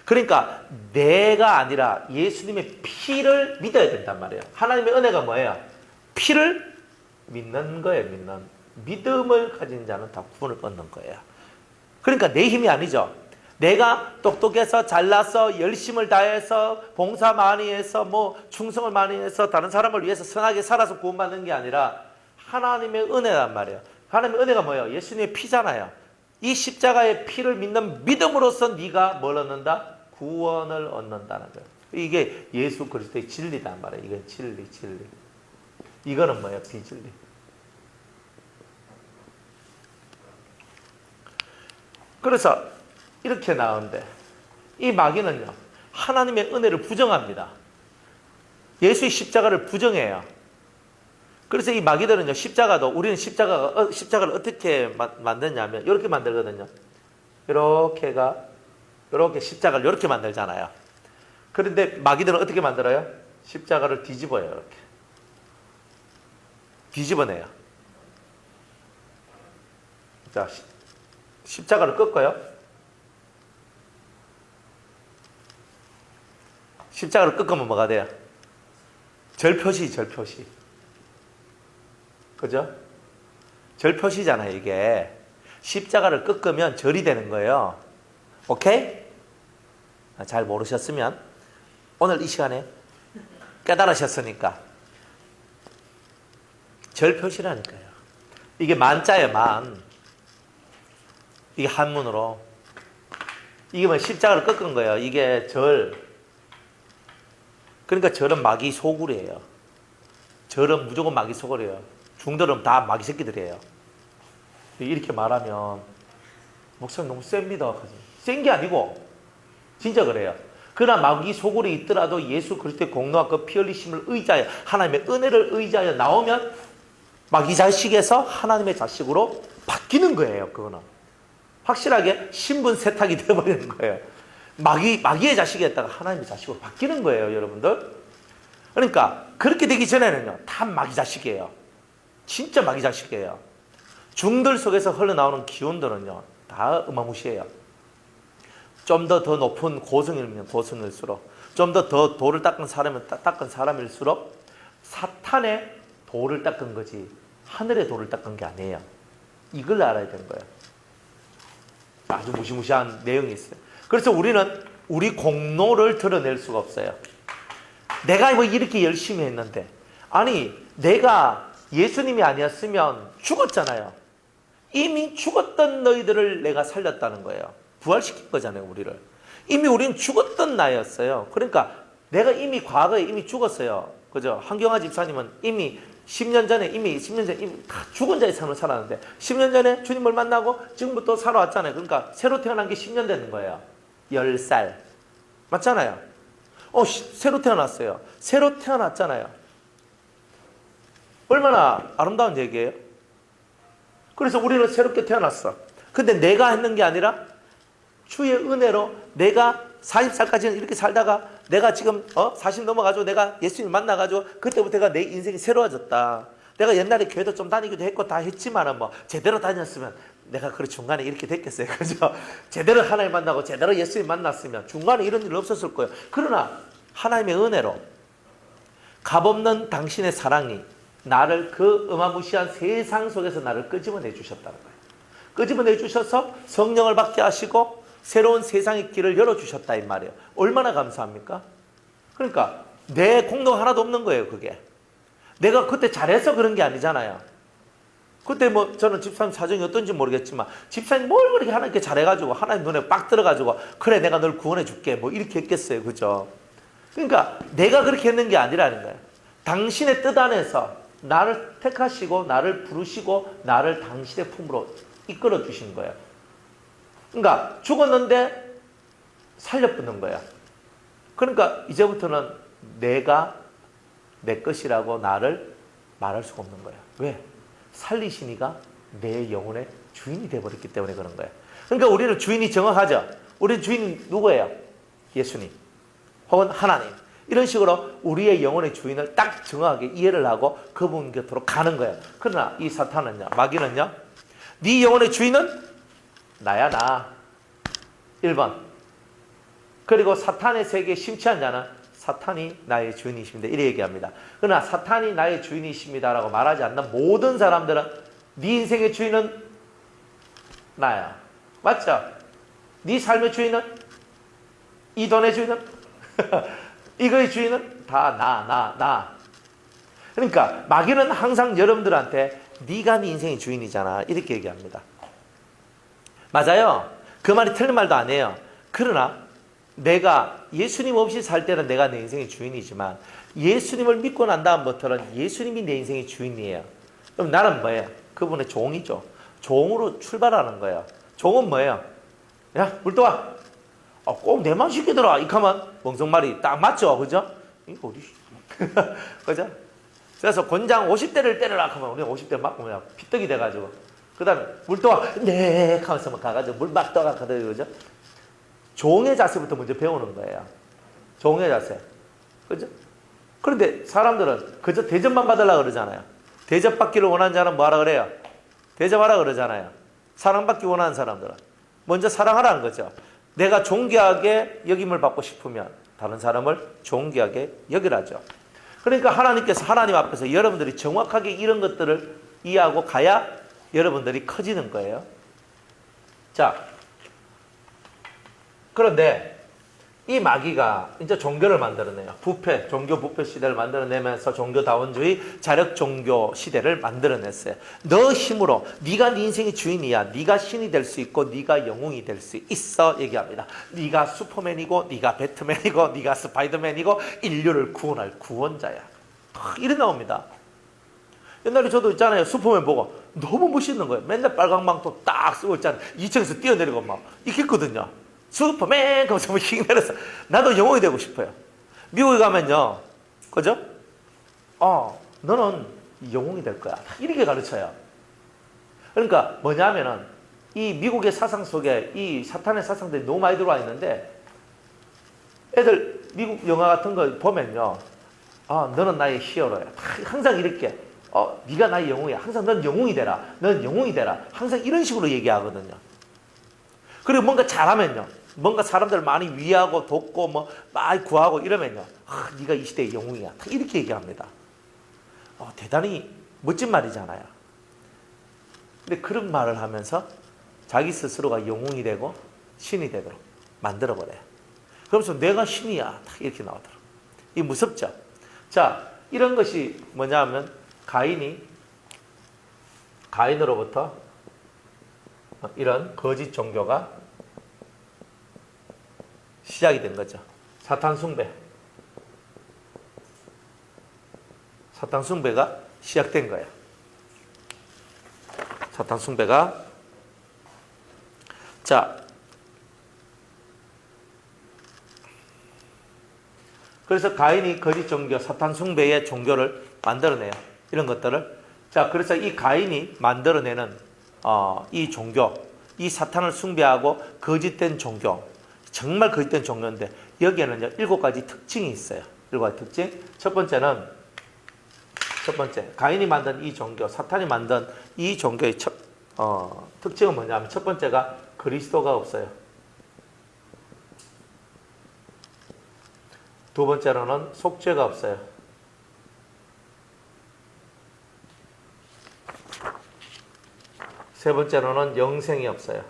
그러니까 내가 아니라 예수님의 피를 믿어야 된단 말이에요. 하나님의 은혜가 뭐예요? 피를 믿는 거예요. 믿음을 가진 자는 다 구원을 얻는 거예요. 그러니까 내 힘이 아니죠. 내가 똑똑해서 잘나서 열심을 다해서 봉사 많이 해서 충성을 많이 해서 다른 사람을 위해서 선하게 살아서 구원받는 게 아니라 하나님의 은혜란 말이에요. 하나님의 은혜가 뭐예요? 예수님의 피잖아요. 이 십자가의 피를 믿는 믿음으로써 네가 뭘 얻는다? 구원을 얻는다는 거예요. 이게 예수 그리스도의 진리단 말이에요. 이건 진리. 이거는 뭐예요? 비진리. 그래서 이렇게 나오는데 이 마귀는요. 하나님의 은혜를 부정합니다. 예수의 십자가를 부정해요. 그래서 이 마귀들은요. 우리는 십자가를 어떻게 만드냐면 이렇게 만들거든요. 이렇게 십자가를 이렇게 만들잖아요. 그런데 마귀들은 어떻게 만들어요? 십자가를 뒤집어요. 이렇게. 뒤집어내요. 자, 십자가를 꺾어요. 십자가를 꺾으면 뭐가 돼요? 절표시. 그죠? 절표시잖아요, 이게. 십자가를 꺾으면 절이 되는 거예요. 오케이? 잘 모르셨으면 오늘 이 시간에 깨달으셨으니까 절표시라니까요. 이게 만자예요, 만. 이게 한문으로. 이게 뭐 십자가를 꺾은 거예요. 이게 절. 그러니까 절은 마귀 소굴이에요. 절은 무조건 마귀 소굴이에요. 중들은 다 마귀 새끼들이에요. 이렇게 말하면 목사님 너무 셉니다. 센 게 아니고 진짜 그래요. 그러나 마귀 소굴이 있더라도 예수 그리스도의 공로와 그 피 흘리심을 의지하여 하나님의 은혜를 의지하여 나오면 마귀 자식에서 하나님의 자식으로 바뀌는 거예요. 그거는 확실하게 신분 세탁이 되어버리는 거예요. 마귀의 자식이었다가 하나님의 자식으로 바뀌는 거예요, 여러분들. 그러니까 그렇게 되기 전에는요, 다 마귀 자식이에요. 진짜 마귀 자식이에요. 중들 속에서 흘러나오는 기운들은요, 다 어마무시해요. 좀 더 높은 고승이면 고승일수록, 좀 더 돌을 닦은 사람은 닦은 사람일수록 사탄의 돌을 닦은 거지 하늘의 돌을 닦은 게 아니에요. 이걸 알아야 되는 거예요. 아주 무시무시한 내용이 있어요. 그래서 우리는 우리 공로를 드러낼 수가 없어요. 내가 뭐 이렇게 열심히 했는데, 아니 내가 예수님이 아니었으면 죽었잖아요. 이미 죽었던 너희들을 내가 살렸다는 거예요. 부활시킨 거잖아요, 우리를. 이미 우리는 죽었던 나였어요. 그러니까 내가 이미 과거에 이미 죽었어요. 그죠? 한경화 집사님은 이미 10년 전에 이미 다 죽은 자의 삶을 살았는데 10년 전에 주님을 만나고 지금부터 살아왔잖아요. 그러니까 새로 태어난 게 10년 되는 거예요. 10살. 맞잖아요. 새로 태어났어요. 새로 태어났잖아요. 얼마나 아름다운 얘기예요. 그래서 우리는 새롭게 태어났어. 근데 내가 했는 게 아니라 주의 은혜로 내가 40살까지는 이렇게 살다가 내가 지금 40 넘어가지고 내가 예수님 만나가지고 그때부터 내가 내 인생이 새로워졌다. 내가 옛날에 교회도 좀 다니기도 했고 다 했지만은 제대로 다녔으면 내가 그 중간에 이렇게 됐겠어요. 그죠? 제대로 하나님 만나고 제대로 예수님 만났으면 중간에 이런 일 없었을 거예요. 그러나 하나님의 은혜로 값없는 당신의 사랑이 나를 그 어마무시한 세상 속에서 나를 끄집어내 주셨다는 거예요. 끄집어내 주셔서 성령을 받게 하시고 새로운 세상의 길을 열어주셨다 이 말이에요. 얼마나 감사합니까? 그러니까 내 공로가 하나도 없는 거예요. 그게 내가 그때 잘해서 그런 게 아니잖아요. 그때 뭐 저는 집사님 사정이 어떤지 모르겠지만 집사님 뭘 그렇게 하나님께 잘해가지고 하나님 눈에 빡 들어가지고 그래 내가 널 구원해 줄게 뭐 이렇게 했겠어요. 그죠? 그러니까 내가 그렇게 했는 게 아니라는 거예요. 당신의 뜻 안에서 나를 택하시고 나를 부르시고 나를 당신의 품으로 이끌어 주신 거예요. 그러니까 죽었는데 살려붙는 거예요. 그러니까 이제부터는 내가 내 것이라고 나를 말할 수가 없는 거예요. 왜? 살리시니가 내 영혼의 주인이 되어버렸기 때문에 그런 거예요. 그러니까 우리는 주인이 정확하죠. 우리 주인이 누구예요? 예수님 혹은 하나님. 이런 식으로 우리의 영혼의 주인을 딱 정확하게 이해를 하고 그분 곁으로 가는 거예요. 그러나 이 사탄은요, 마귀는요, 네 영혼의 주인은 나야 나. 1번. 그리고 사탄의 세계에 심취한 자는 사탄이 나의 주인이십니다. 이렇게 얘기합니다. 그러나 사탄이 나의 주인이십니다라고 말하지 않는 모든 사람들은 네 인생의 주인은 나야. 맞죠? 네 삶의 주인은? 이 돈의 주인은? 이거의 주인은? 다 나. 그러니까 마귀는 항상 여러분들한테 네가 네 인생의 주인이잖아. 이렇게 얘기합니다. 맞아요. 그 말이 틀린 말도 아니에요. 그러나 내가 예수님 없이 살 때는 내가 내 인생의 주인이지만 예수님을 믿고 난 다음부터는 예수님이 내 인생의 주인이에요. 그럼 나는 뭐예요? 그분의 종이죠. 종으로 출발하는 거예요. 종은 뭐예요? 야, 물 떠와. 꼭 내만 시키더라. 이렇게 하면 멍석말이 딱 맞죠? 그죠? 이거 어디 그죠? 그래서 권장 50대를 때려라 하면 우리 50대 맞고 그냥 피떡이 돼가지고 그 다음에 물 떠와. 네 하면서 막 가가지고 물 막 떠가거든요. 그죠? 종의 자세부터 먼저 배우는 거예요. 종의 자세. 그죠? 그런데 사람들은 그저 대접만 받으려고 그러잖아요. 대접받기를 원하는 자는 뭐하라 그래요? 대접하라 그러잖아요. 사랑받기 원하는 사람들은. 먼저 사랑하라는 거죠. 내가 존귀하게 여김을 받고 싶으면 다른 사람을 존귀하게 여기라죠. 그러니까 하나님께서 하나님 앞에서 여러분들이 정확하게 이런 것들을 이해하고 가야 여러분들이 커지는 거예요. 자, 그런데 이 마귀가 이제 종교를 만들어내요. 부패, 종교 부패 시대를 만들어내면서 종교다원주의, 자력 종교 시대를 만들어냈어요. 너 힘으로 네가 네 인생의 주인이야. 네가 신이 될 수 있고 네가 영웅이 될 수 있어 얘기합니다. 네가 슈퍼맨이고 네가 배트맨이고 네가 스파이더맨이고 인류를 구원할 구원자야. 이래 나옵니다. 옛날에 저도 있잖아요. 슈퍼맨 보고 너무 멋있는 거예요. 맨날 빨강 망토 딱 쓰고 있잖아요. 2층에서 뛰어내리고 막 이렇게 했거든요. 슈퍼맨! 하면서 휙 내려서 나도 영웅이 되고 싶어요. 미국에 가면요. 그죠? 너는 영웅이 될 거야. 이렇게 가르쳐요. 그러니까 뭐냐면은 이 미국의 사상 속에 이 사탄의 사상들이 너무 많이 들어와 있는데 애들 미국 영화 같은 거 보면요. 너는 나의 히어로야. 항상 이렇게 네가 나의 영웅이야. 항상 넌 영웅이 되라. 넌 영웅이 되라. 항상 이런 식으로 얘기하거든요. 그리고 뭔가 잘하면요. 뭔가 사람들을 많이 위하고 돕고 뭐 많이 구하고 이러면요. 네가 이 시대의 영웅이야. 이렇게 얘기합니다. 대단히 멋진 말이잖아요. 근데 그런 말을 하면서 자기 스스로가 영웅이 되고 신이 되도록 만들어버려요. 그러면서 내가 신이야. 이렇게 나오더라고요. 이게 무섭죠? 자, 이런 것이 뭐냐 하면 가인으로부터 이런 거짓 종교가 시작이 된 거죠. 사탄 숭배. 사탄 숭배가 시작된 거예요. 사탄 숭배가. 자, 그래서 가인이 거짓 종교, 사탄 숭배의 종교를 만들어내요. 이런 것들을. 자, 그래서 이 가인이 만들어내는 이 종교, 이 사탄을 숭배하고 거짓된 종교, 정말 거짓된 종교인데 여기에는요 7가지 특징이 있어요. 7가지 특징. 첫 번째 가인이 만든 이 종교, 사탄이 만든 이 종교의 특징은 뭐냐면 첫 번째가 그리스도가 없어요. 두 번째로는 속죄가 없어요. 세 번째로는 영생이 없어요.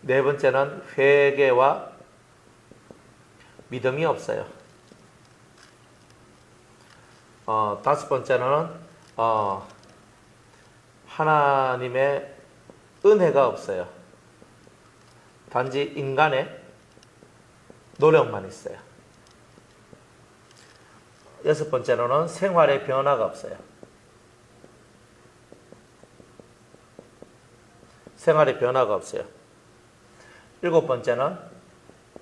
네 번째는 회개와 믿음이 없어요. 다섯 번째는 하나님의 은혜가 없어요. 단지 인간의 노력만 있어요. 여섯 번째로는 생활의 변화가 없어요. 생활의 변화가 없어요. 일곱 번째는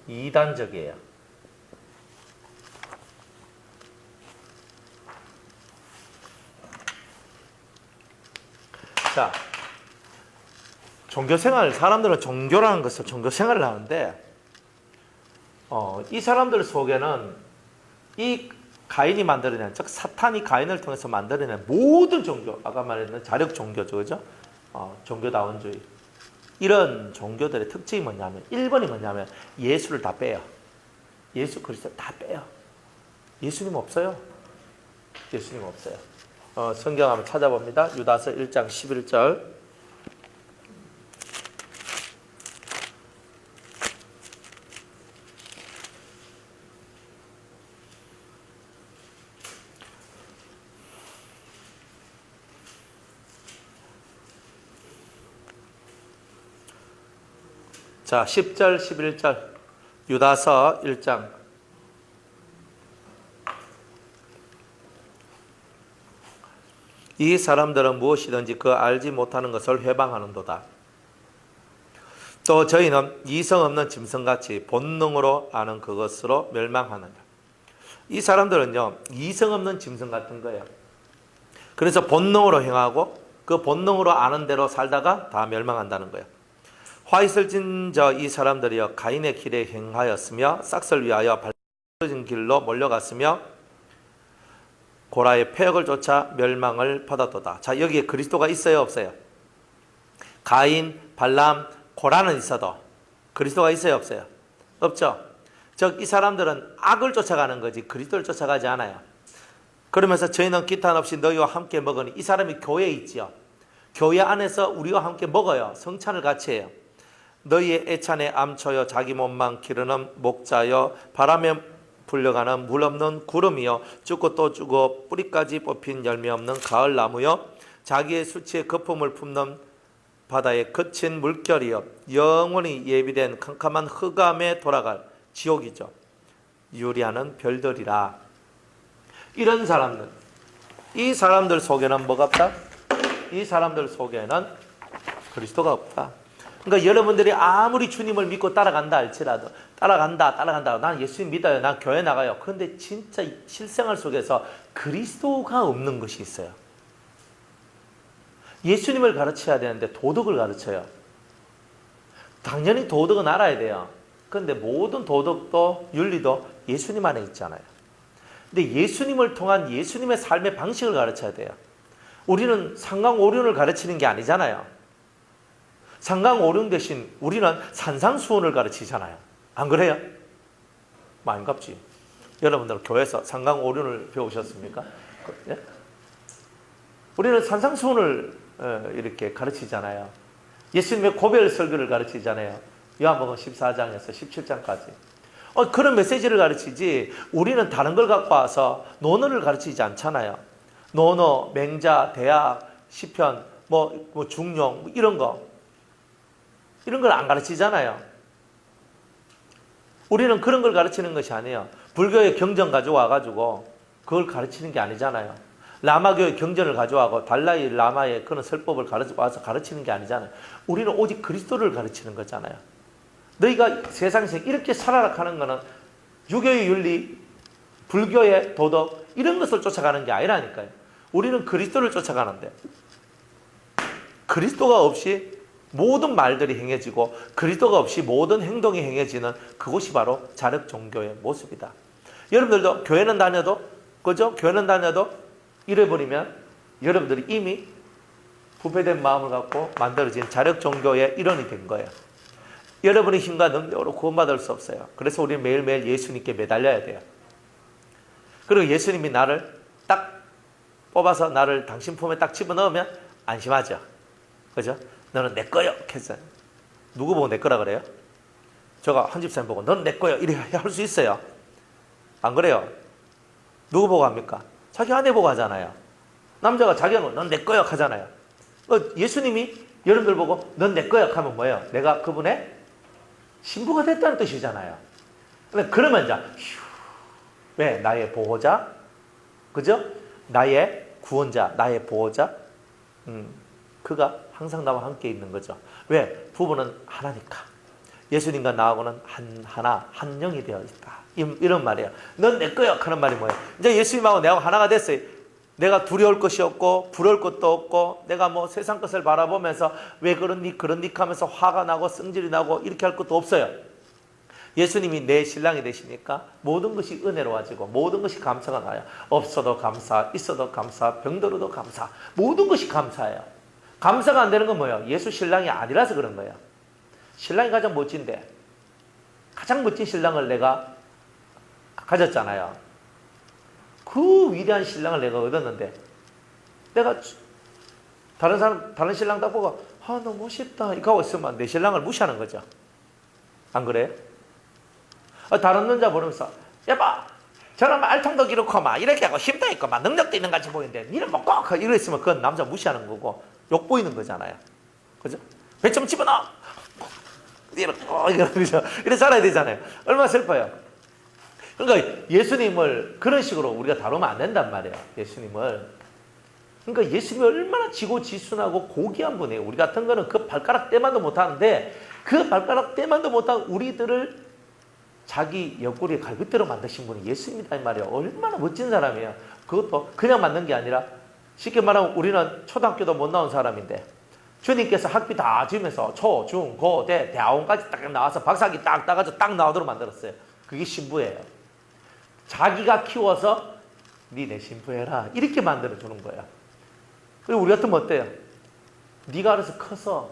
이단적이에요. 자, 종교생활, 사람들은 종교라는 것을 종교생활을 하는데 이 사람들 속에는 이 가인이 만들어낸, 즉 사탄이 가인을 통해서 만들어낸 모든 종교, 아까 말했던 자력 종교죠, 그죠? 종교다원주의, 이런 종교들의 특징이 뭐냐면 1번이 뭐냐면 예수를 다 빼요. 예수 그리스도 다 빼요. 예수님 없어요. 예수님 없어요. 성경 한번 찾아봅니다. 유다서 1장 11절. 자, 10절, 11절. 유다서 1장. 이 사람들은 무엇이든지 그 알지 못하는 것을 회방하는도다. 또 저희는 이성 없는 짐승같이 본능으로 아는 그것으로 멸망하느냐. 이 사람들은요, 이성 없는 짐승 같은 거예요. 그래서 본능으로 행하고 그 본능으로 아는 대로 살다가 다 멸망한다는 거예요. 화 있을 진저 이 사람들이여 가인의 길에 행하였으며 싹을 위하여 발라진 길로 몰려갔으며 고라의 폐역을 쫓아 멸망을 받았도다. 자, 여기에 그리스도가 있어요, 없어요? 가인, 발람, 고라는 있어도 그리스도가 있어요, 없어요? 없죠. 즉 이 사람들은 악을 쫓아가는 거지 그리스도를 쫓아가지 않아요. 그러면서 저희는 기탄 없이 너희와 함께 먹으니, 이 사람이 교회에 있지요. 교회 안에서 우리와 함께 먹어요. 성찬을 같이 해요. 너희의 애찬에 암초여 자기 몸만 기르는 목자여 바람에 불려가는 물 없는 구름이여 죽고 또 죽어 뿌리까지 뽑힌 열매 없는 가을 나무여 자기의 수치의 거품을 품는 바다의 거친 물결이여 영원히 예비된 캄캄한 흑암에 돌아갈 지옥이죠. 유리하는 별들이라. 이런 사람들, 이 사람들 속에는 뭐가 없다? 이 사람들 속에는 그리스도가 없다. 그러니까 여러분들이 아무리 주님을 믿고 따라간다 할지라도 따라간다. 난 예수님 믿어요. 난 교회 나가요. 그런데 진짜 실생활 속에서 그리스도가 없는 것이 있어요. 예수님을 가르쳐야 되는데 도덕을 가르쳐요. 당연히 도덕은 알아야 돼요. 그런데 모든 도덕도 윤리도 예수님 안에 있잖아요. 근데 예수님을 통한 예수님의 삶의 방식을 가르쳐야 돼요. 우리는 상강오륜을 가르치는 게 아니잖아요. 상강오륜 대신 우리는 산상수훈을 가르치잖아요. 안 그래요? 많이갑지. 여러분들 교회에서 상강오륜을 배우셨습니까? 예? 우리는 산상수훈을 이렇게 가르치잖아요. 예수님의 고별 설교를 가르치잖아요. 요한복음 14장에서 17장까지. 그런 메시지를 가르치지 우리는 다른 걸 갖고 와서 논어를 가르치지 않잖아요. 논어, 맹자, 대학, 시편, 뭐 중용 이런 걸 안 가르치잖아요. 우리는 그런 걸 가르치는 것이 아니에요. 불교의 경전 가져와가지고 그걸 가르치는 게 아니잖아요. 라마교의 경전을 가져와고 달라이 라마의 그런 설법을 가져와서 가르치는 게 아니잖아요. 우리는 오직 그리스도를 가르치는 거잖아요. 너희가 세상에서 이렇게 살아라 하는 거는 유교의 윤리, 불교의 도덕 이런 것을 쫓아가는 게 아니라니까요. 우리는 그리스도를 쫓아가는데 그리스도가 없이 모든 말들이 행해지고 그리스도가 없이 모든 행동이 행해지는 그것이 바로 자력 종교의 모습이다. 여러분들도 교회는 다녀도 그죠? 교회는 다녀도 잃어버리면 여러분들이 이미 부패된 마음을 갖고 만들어진 자력 종교의 일원이 된 거예요. 여러분의 힘과 능력으로 구원받을 수 없어요. 그래서 우리는 매일매일 예수님께 매달려야 돼요. 그리고 예수님이 나를 딱 뽑아서 나를 당신 품에 딱 집어넣으면 안심하죠. 그죠? 너는 내 거요. 했어요. 누구 보고 내 거라 그래요? 제가 한 집사님 보고 너는 내 거요. 이렇게 할 수 있어요. 안 그래요? 누구 보고 합니까? 자기 아내 보고 하잖아요. 남자가 자기 아내 넌 내 거야 하잖아요. 예수님이 여러분들 보고 넌 내 거야 하면 뭐예요? 내가 그분의 신부가 됐다는 뜻이잖아요. 그러면 이제 왜? 나의 보호자, 그죠? 나의 구원자, 나의 보호자. 그가 항상 나와 함께 있는 거죠. 왜? 부부는 하나니까. 예수님과 나하고는 한 영이 되어 있다. 이런 말이에요. 넌 내 거야 하는 말이 뭐예요? 이제 예수님하고 내가 하나가 됐어요. 내가 두려울 것이 없고 부러울 것도 없고 내가 뭐 세상 것을 바라보면서 왜 그런니 하면서 화가 나고 성질이 나고 이렇게 할 것도 없어요. 예수님이 내 신랑이 되시니까 모든 것이 은혜로워지고 모든 것이 감사가 나요. 없어도 감사, 있어도 감사, 병들어도 감사, 모든 것이 감사해요. 감사가 안 되는 건 뭐예요? 예수 신랑이 아니라서 그런 거예요. 신랑이 가장 멋진데 가장 멋진 신랑을 내가 가졌잖아요. 그 위대한 신랑을 내가 얻었는데 내가 다른 신랑 딱 보고 너무 멋있다 이렇게 하고 있으면 내 신랑을 무시하는 거죠. 안 그래요? 다른 남자 보면서 여보 저런 알통도 기르고 막 이렇게 하고 힘도 있고 막 능력도 있는 같이 보이는데 니는 뭐 꼭 이랬으면 그건 남자 무시하는 거고 욕 보이는 거잖아요. 그죠? 배 좀 집어넣어 이렇게 살아야 되잖아요. 얼마나 슬퍼요. 그러니까 예수님을 그런 식으로 우리가 다루면 안 된단 말이에요. 예수님을. 그러니까 예수님이 얼마나 지고지순하고 고귀한 분이에요. 우리 같은 거는 그 발가락 떼만도 못하는데 그 발가락 떼만도 못한 우리들을 자기 옆구리에 갈비대로 만드신 분이 예수님이다 이 말이에요. 얼마나 멋진 사람이에요. 그것도 그냥 만든 게 아니라 쉽게 말하면 우리는 초등학교도 못 나온 사람인데 주님께서 학비 다 지으면서 초, 중, 고, 대, 대학원까지 딱 나와서 박사학위 딱 따가지고 딱 나오도록 만들었어요. 그게 신부예요. 자기가 키워서 네 신부해라 이렇게 만들어주는 거야. 그리고 우리 같으면 어때요? 네가 알아서 커서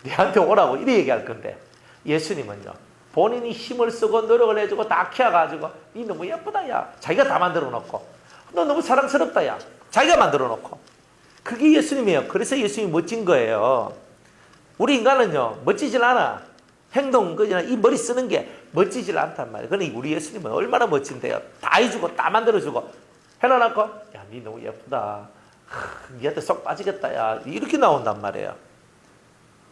내한테 오라고 이렇게 얘기할 건데 예수님은요 본인이 힘을 쓰고 노력을 해주고 다 키워가지고 네 너무 예쁘다 야 자기가 다 만들어 놓고 너 너무 사랑스럽다 야 자기가 만들어 놓고 그게 예수님이에요. 그래서 예수님이 멋진 거예요. 우리 인간은요 멋지질 않아. 행동, 이 머리 쓰는 게 멋지질 않단 말이에요. 그러니 우리 예수님은 얼마나 멋진데요. 다 해주고 다 만들어주고 해놔놓고 야 니 너무 예쁘다. 니한테 쏙 빠지겠다 야 이렇게 나온단 말이에요.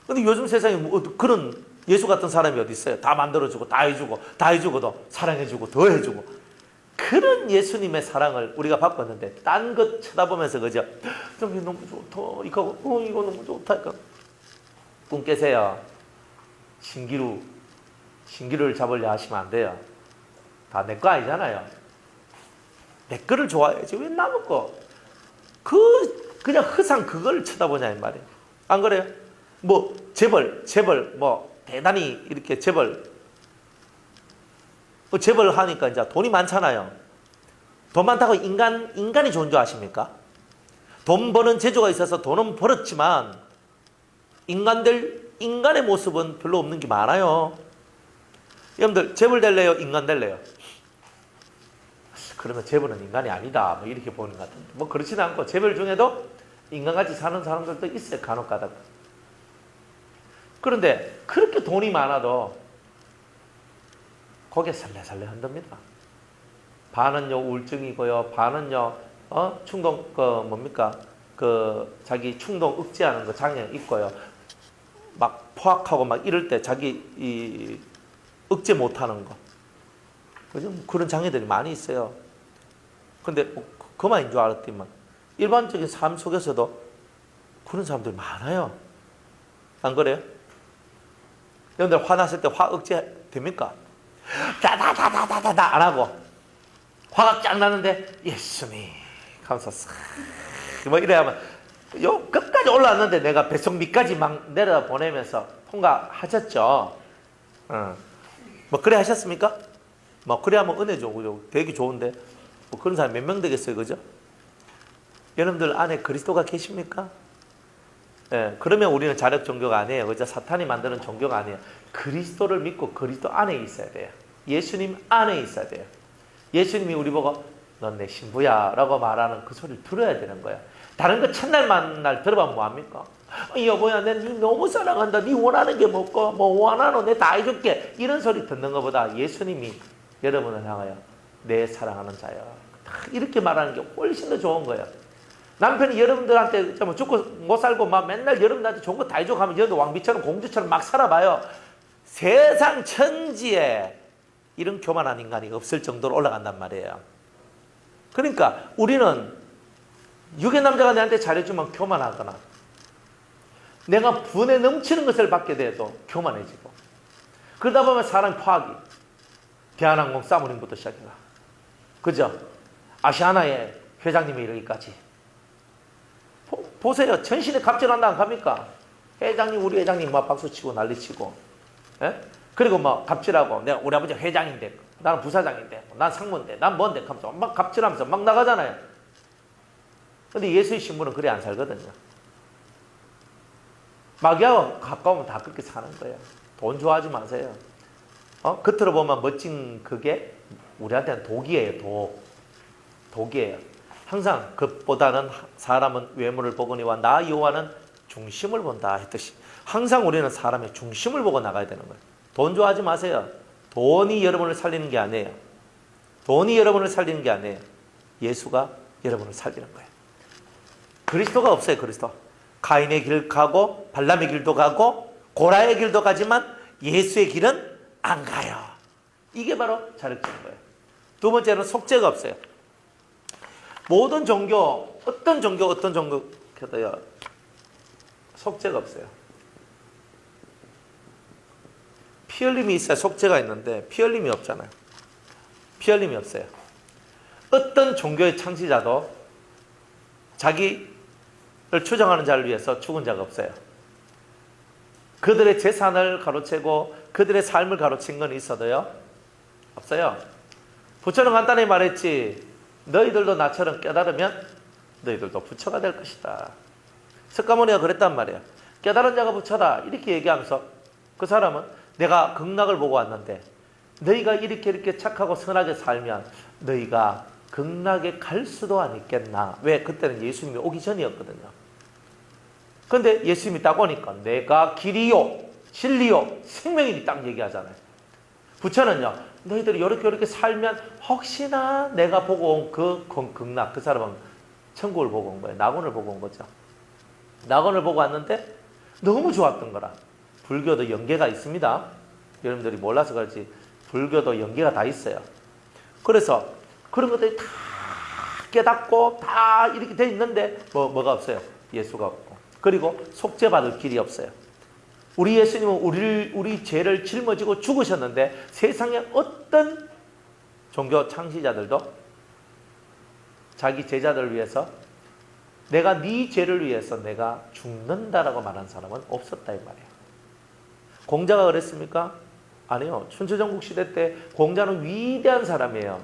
근데 요즘 세상에 뭐 그런 예수 같은 사람이 어디 있어요. 다 만들어주고 다 해주고도 사랑해주고 더 해주고 그런 예수님의 사랑을 우리가 받았는데 딴 것 쳐다보면서 그죠? 좀 너무 좋다 이거 너무 좋다 이거 꿈 깨세요. 신기루를 잡으려 하시면 안 돼요. 다 내 거 아니잖아요. 내 거를 좋아해야지 왜 남의 거 그냥 항상 그걸 쳐다보냐 이 말이에요. 안 그래요? 뭐 재벌 뭐 대단히 이렇게 재벌 하니까 이제 돈이 많잖아요. 돈 많다고 인간이 좋은 줄 아십니까? 돈 버는 재주가 있어서 돈은 벌었지만 인간의 모습은 별로 없는 게 많아요. 여러분들 재벌 될래요? 인간 될래요? 그러면 재벌은 인간이 아니다 뭐 이렇게 보는 것 같은데 뭐 그렇지는 않고 재벌 중에도 인간같이 사는 사람들도 있어요. 간혹 가다가. 그런데 그렇게 돈이 많아도 고개 살래살래 흔듭니다. 반은요 우울증이고요, 반은요 충동 자기 충동 억제하는 거 장애 있고요, 막 포악하고 막 이럴 때 자기 억제 못하는 거, 그죠? 그런 장애들이 많이 있어요. 근데 그만인 줄 알았더니만 일반적인 삶 속에서도 그런 사람들 많아요. 안 그래요? 여러분들 화났을 때 화 억제 됩니까? 다다다다다다 안 하고 화가 쫙 나는데 예수님 하면서 뭐 이래 하면 요 끝까지 올라왔는데 내가 배속 밑까지 막 내려 보내면서 통과하셨죠? 뭐 그래 하셨습니까? 뭐 그래 하면 은혜죠. 그죠? 되게 좋은데 뭐 그런 사람 몇 명 되겠어요, 그죠? 여러분들 안에 그리스도가 계십니까? 예, 그러면 우리는 자력 종교가 아니에요. 그죠? 사탄이 만드는 종교가 아니에요. 그리스도를 믿고 그리스도 안에 있어야 돼요. 예수님 안에 있어야 돼요. 예수님이 우리 보고 넌 내 신부야 라고 말하는 그 소리를 들어야 되는 거야. 다른 거 첫날 만날 들어보면 뭐합니까? 여보야 내 니 너무 사랑한다. 니 원하는 게 뭐고 뭐 원하노 내 다 해줄게. 이런 소리 듣는 것보다 예수님이 여러분을 향하여 내 사랑하는 자여 다 이렇게 말하는 게 훨씬 더 좋은 거예요. 남편이 여러분들한테 좀 죽고 못 살고 막 맨날 여러분들한테 좋은 거 다 해주고 하면 여러분들 왕비처럼 공주처럼 막 살아봐요. 세상 천지에 이런 교만한 인간이 없을 정도로 올라간단 말이에요. 그러니까 우리는 육의 남자가 내한테 잘해주면 교만하거나 내가 분에 넘치는 것을 받게 돼도 교만해지고 그러다 보면 사람이 파악이 대한항공 사모님부터 시작해라. 그죠? 아시아나의 회장님이 이러기까지. 보세요. 전신에 갑질한다 안 갑니까? 회장님 우리 회장님 막 박수치고 난리치고 예? 그리고 뭐 갑질하고 내가 우리 아버지 회장인데 나는 부사장인데 난 상무인데 난 뭔데 하면서 막 갑질하면서 막 나가잖아요. 근데 예수의 신부는 그래 안 살거든요. 마귀하고 가까우면 다 그렇게 사는 거예요. 돈 좋아하지 마세요. 겉으로 보면 멋진 그게 우리한테는 독이에요. 독이에요. 항상 그것보다는 사람은 외모를 보거니와 나 여호와는 중심을 본다 했듯이 항상 우리는 사람의 중심을 보고 나가야 되는 거예요. 돈 좋아하지 마세요. 돈이 여러분을 살리는 게 아니에요. 돈이 여러분을 살리는 게 아니에요. 예수가 여러분을 살리는 거예요. 그리스도가 없어요. 그리스도. 가인의 길 가고 발람의 길도 가고 고라의 길도 가지만 예수의 길은 안 가요. 이게 바로 자력적인 거예요. 두 번째는 속죄가 없어요. 모든 종교, 어떤 종교도요 속죄가 없어요. 피 흘림이 있어야 속죄가 있는데 피 흘림이 없잖아요. 피 흘림이 없어요. 어떤 종교의 창시자도 자기를 추종하는 자를 위해서 죽은 자가 없어요. 그들의 재산을 가로채고 그들의 삶을 가로챈 건 있어도요 없어요. 부처는 간단히 말했지. 너희들도 나처럼 깨달으면 너희들도 부처가 될 것이다. 석가모니가 그랬단 말이에요. 깨달은 자가 부처다 이렇게 얘기하면서 그 사람은 내가 극락을 보고 왔는데 너희가 이렇게 착하고 선하게 살면 너희가 극락에 갈 수도 안 있겠나. 왜? 그때는 예수님이 오기 전이었거든요. 그런데 예수님이 딱 오니까 내가 길이요 진리요 생명이니 딱 얘기하잖아요. 부처는요 너희들이 이렇게 살면 혹시나 내가 보고 온 그 극락, 그 사람은 천국을 보고 온 거예요. 낙원을 보고 온 거죠. 낙원을 보고 왔는데 너무 좋았던 거라. 불교도 연계가 있습니다. 여러분들이 몰라서 그렇지 불교도 연계가 다 있어요. 그래서 그런 것들이 다 깨닫고 다 이렇게 돼 있는데 뭐가 없어요. 예수가 없고. 그리고 속죄받을 길이 없어요. 우리 예수님은 우리 죄를 짊어지고 죽으셨는데 세상의 어떤 종교 창시자들도 자기 제자들을 위해서 내가 네 죄를 위해서 내가 죽는다라고 말한 사람은 없었다 이 말이에요. 공자가 그랬습니까? 아니요. 춘추전국 시대 때 공자는 위대한 사람이에요.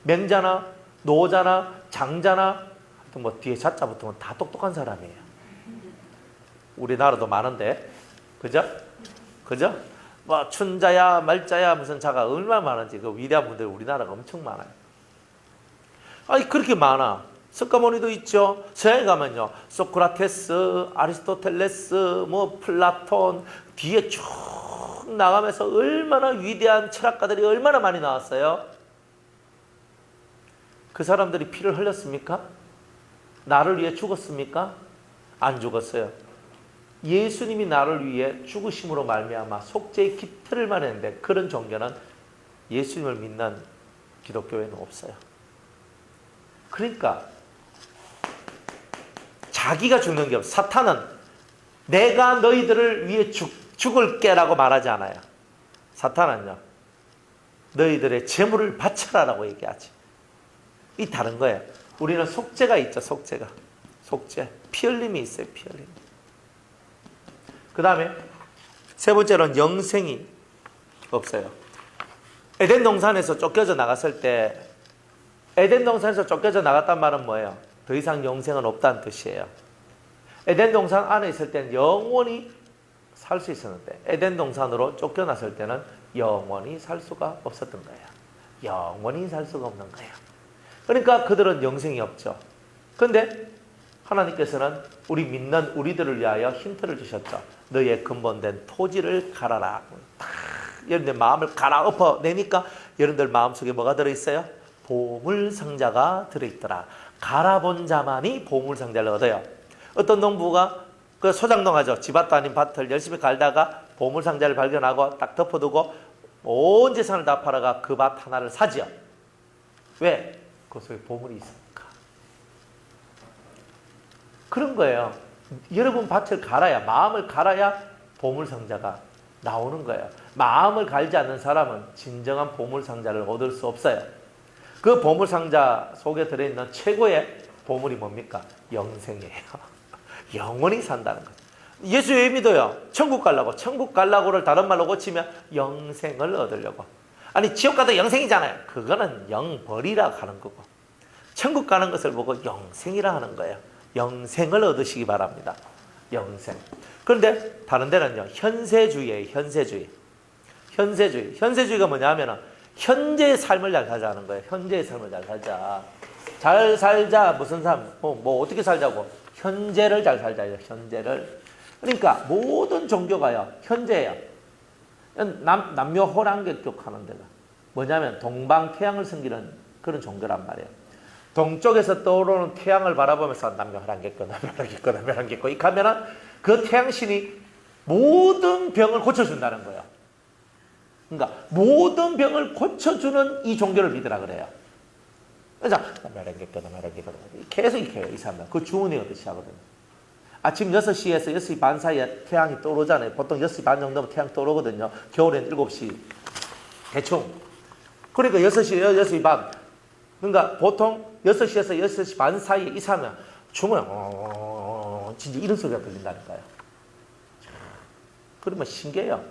맹자나 노자나 장자나 하여튼 뭐 뒤에 자자 붙으면 다 똑똑한 사람이에요. 우리나라도 많은데 그죠? 뭐 춘자야 말자야 무슨 자가 얼마나 많은지 그 위대한 분들 우리나라가 엄청 많아요. 아니 그렇게 많아. 석가모니도 있죠. 서양에 가면요 소크라테스, 아리스토텔레스, 뭐 플라톤 뒤에 쭉 나가면서 얼마나 위대한 철학가들이 얼마나 많이 나왔어요. 그 사람들이 피를 흘렸습니까? 나를 위해 죽었습니까? 안 죽었어요. 예수님이 나를 위해 죽으심으로 말미암아 속죄의 기틀을 마련했는데 그런 종교는 예수님을 믿는 기독교에는 없어요. 그러니까 자기가 죽는 게 없어요. 사탄은 내가 너희들을 위해 죽을게라고 말하지 않아요. 사탄은요 너희들의 재물을 바쳐라라고 얘기하지. 이 다른 거예요. 우리는 속죄가 있죠. 속죄 피 흘림이 있어요. 피 흘림. 그 다음에 세 번째로는 영생이 없어요. 에덴 동산에서 쫓겨져 나갔을 때 에덴 동산에서 쫓겨져 나갔단 말은 뭐예요? 더 이상 영생은 없다는 뜻이에요. 에덴 동산 안에 있을 때는 영원히 살 수 있었는데 에덴 동산으로 쫓겨났을 때는 영원히 살 수가 없었던 거예요. 영원히 살 수가 없는 거예요. 그러니까 그들은 영생이 없죠. 그런데 하나님께서는 우리 믿는 우리들을 위하여 힌트를 주셨죠. 너의 근본된 토지를 갈아라. 여러분들 마음을 갈아 엎어내니까 여러분들 마음속에 뭐가 들어있어요? 보물상자가 들어있더라. 갈아본 자만이 보물상자를 얻어요. 어떤 농부가 그 소장농 하죠. 지밭도 아닌 밭을 열심히 갈다가 보물상자를 발견하고 딱 덮어두고 온 재산을 다 팔아가 그 밭 하나를 사지요. 왜? 그 속에 보물이 있으니까. 그런 거예요. 여러분 밭을 갈아야, 마음을 갈아야 보물상자가 나오는 거예요. 마음을 갈지 않는 사람은 진정한 보물상자를 얻을 수 없어요. 그 보물상자 속에 들어있는 최고의 보물이 뭡니까? 영생이에요. 영원히 산다는 거죠. 예수 왜 믿어요? 천국 가려고. 천국 가려고를 다른 말로 고치면 영생을 얻으려고. 아니 지옥 가도 영생이잖아요. 그거는 영벌이라 하는 거고, 천국 가는 것을 보고 영생이라 하는 거예요. 영생을 얻으시기 바랍니다. 영생. 그런데 다른 데는요, 현세주의예요. 현세주의. 현세주의가 뭐냐면은 현재의 삶을 잘 살자는 거예요. 현재의 삶을 잘 살자. 잘 살자. 무슨 삶? 뭐 어떻게 살자고? 현재를 잘 살자요. 현재를. 그러니까 모든 종교가요, 현재예요. 남녀 호랑객족 하는 데가 뭐냐면 동방태양을 섬기는 그런 종교란 말이에요. 동쪽에서 떠오르는 태양을 바라보면서 남녀 호랑객고 이렇게 하면은 그 태양신이 모든 병을 고쳐준다는 거예요. 그러니까 모든 병을 고쳐주는 이 종교를 믿으라 그래요. 그래서 계속 이렇게 해요. 이 사람은 그 주문이 어듯이 하거든요. 아침 6시에서 6시 반 사이에 태양이 떠오르잖아요. 보통 6시 반 정도면 태양 떠오르거든요. 겨울엔 7시 대충. 그러니까 6시 반. 그러니까 보통 6시에서 6시 반 사이에 이 사람은 주문을 진짜 이런 소리가 들린다니까요. 그러면 신기해요.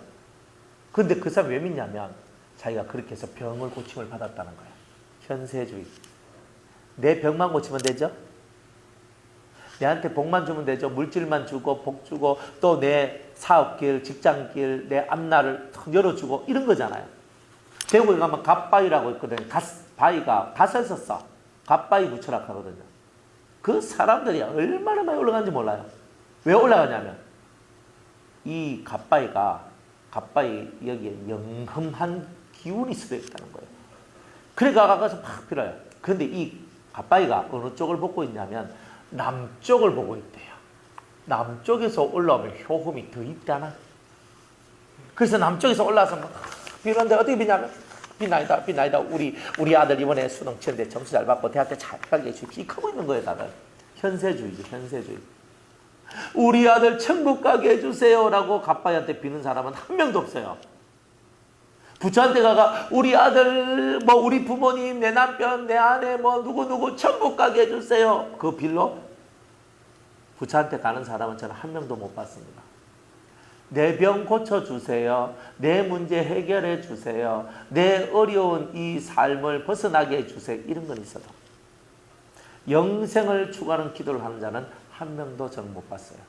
근데 그 사람이 왜 믿냐면 자기가 그렇게 해서 병을 고침을 받았다는 거예요. 현세주의. 내 병만 고치면 되죠? 내한테 복만 주면 되죠? 물질만 주고 복 주고 또 내 사업길, 직장길, 내 앞날을 열어주고 이런 거잖아요. 대구에 가면 갓바위라고 있거든요. 바위가 갓에서 써. 갓바위 부처락 하거든요. 그 사람들이 얼마나 많이 올라가는지 몰라요. 왜 올라가냐면 이 갓바위 여기에 영험한 기운이 쓰여 있다는 거예요. 그래가 가서 막 빌어요. 그런데 이 갓바위가 어느 쪽을 보고 있냐면 남쪽을 보고 있대요. 남쪽에서 올라오면 효험이 더 있잖아. 그래서 남쪽에서 올라와서 막 비는데 어떻게 비냐면 빛나이다. 우리 아들 이번에 수능 치는데 점수 잘 받고 대학교 잘 가게 해주십시오. 하고 있는 거예요, 다들. 현세주의죠, 현세주의. 우리 아들 천국 가게 해주세요라고 갓바위한테 비는 사람은 한 명도 없어요. 부처한테 가가 우리 아들, 우리 부모님, 내 남편, 내 아내, 누구 천국 가게 해주세요. 그 빌로 부처한테 가는 사람은 저는 한 명도 못 봤습니다. 내 병 고쳐주세요. 내 문제 해결해 주세요. 내 어려운 이 삶을 벗어나게 해주세요. 이런 건 있어도 영생을 추구하는 기도를 하는 자는 한 명도 저는 못 봤어요.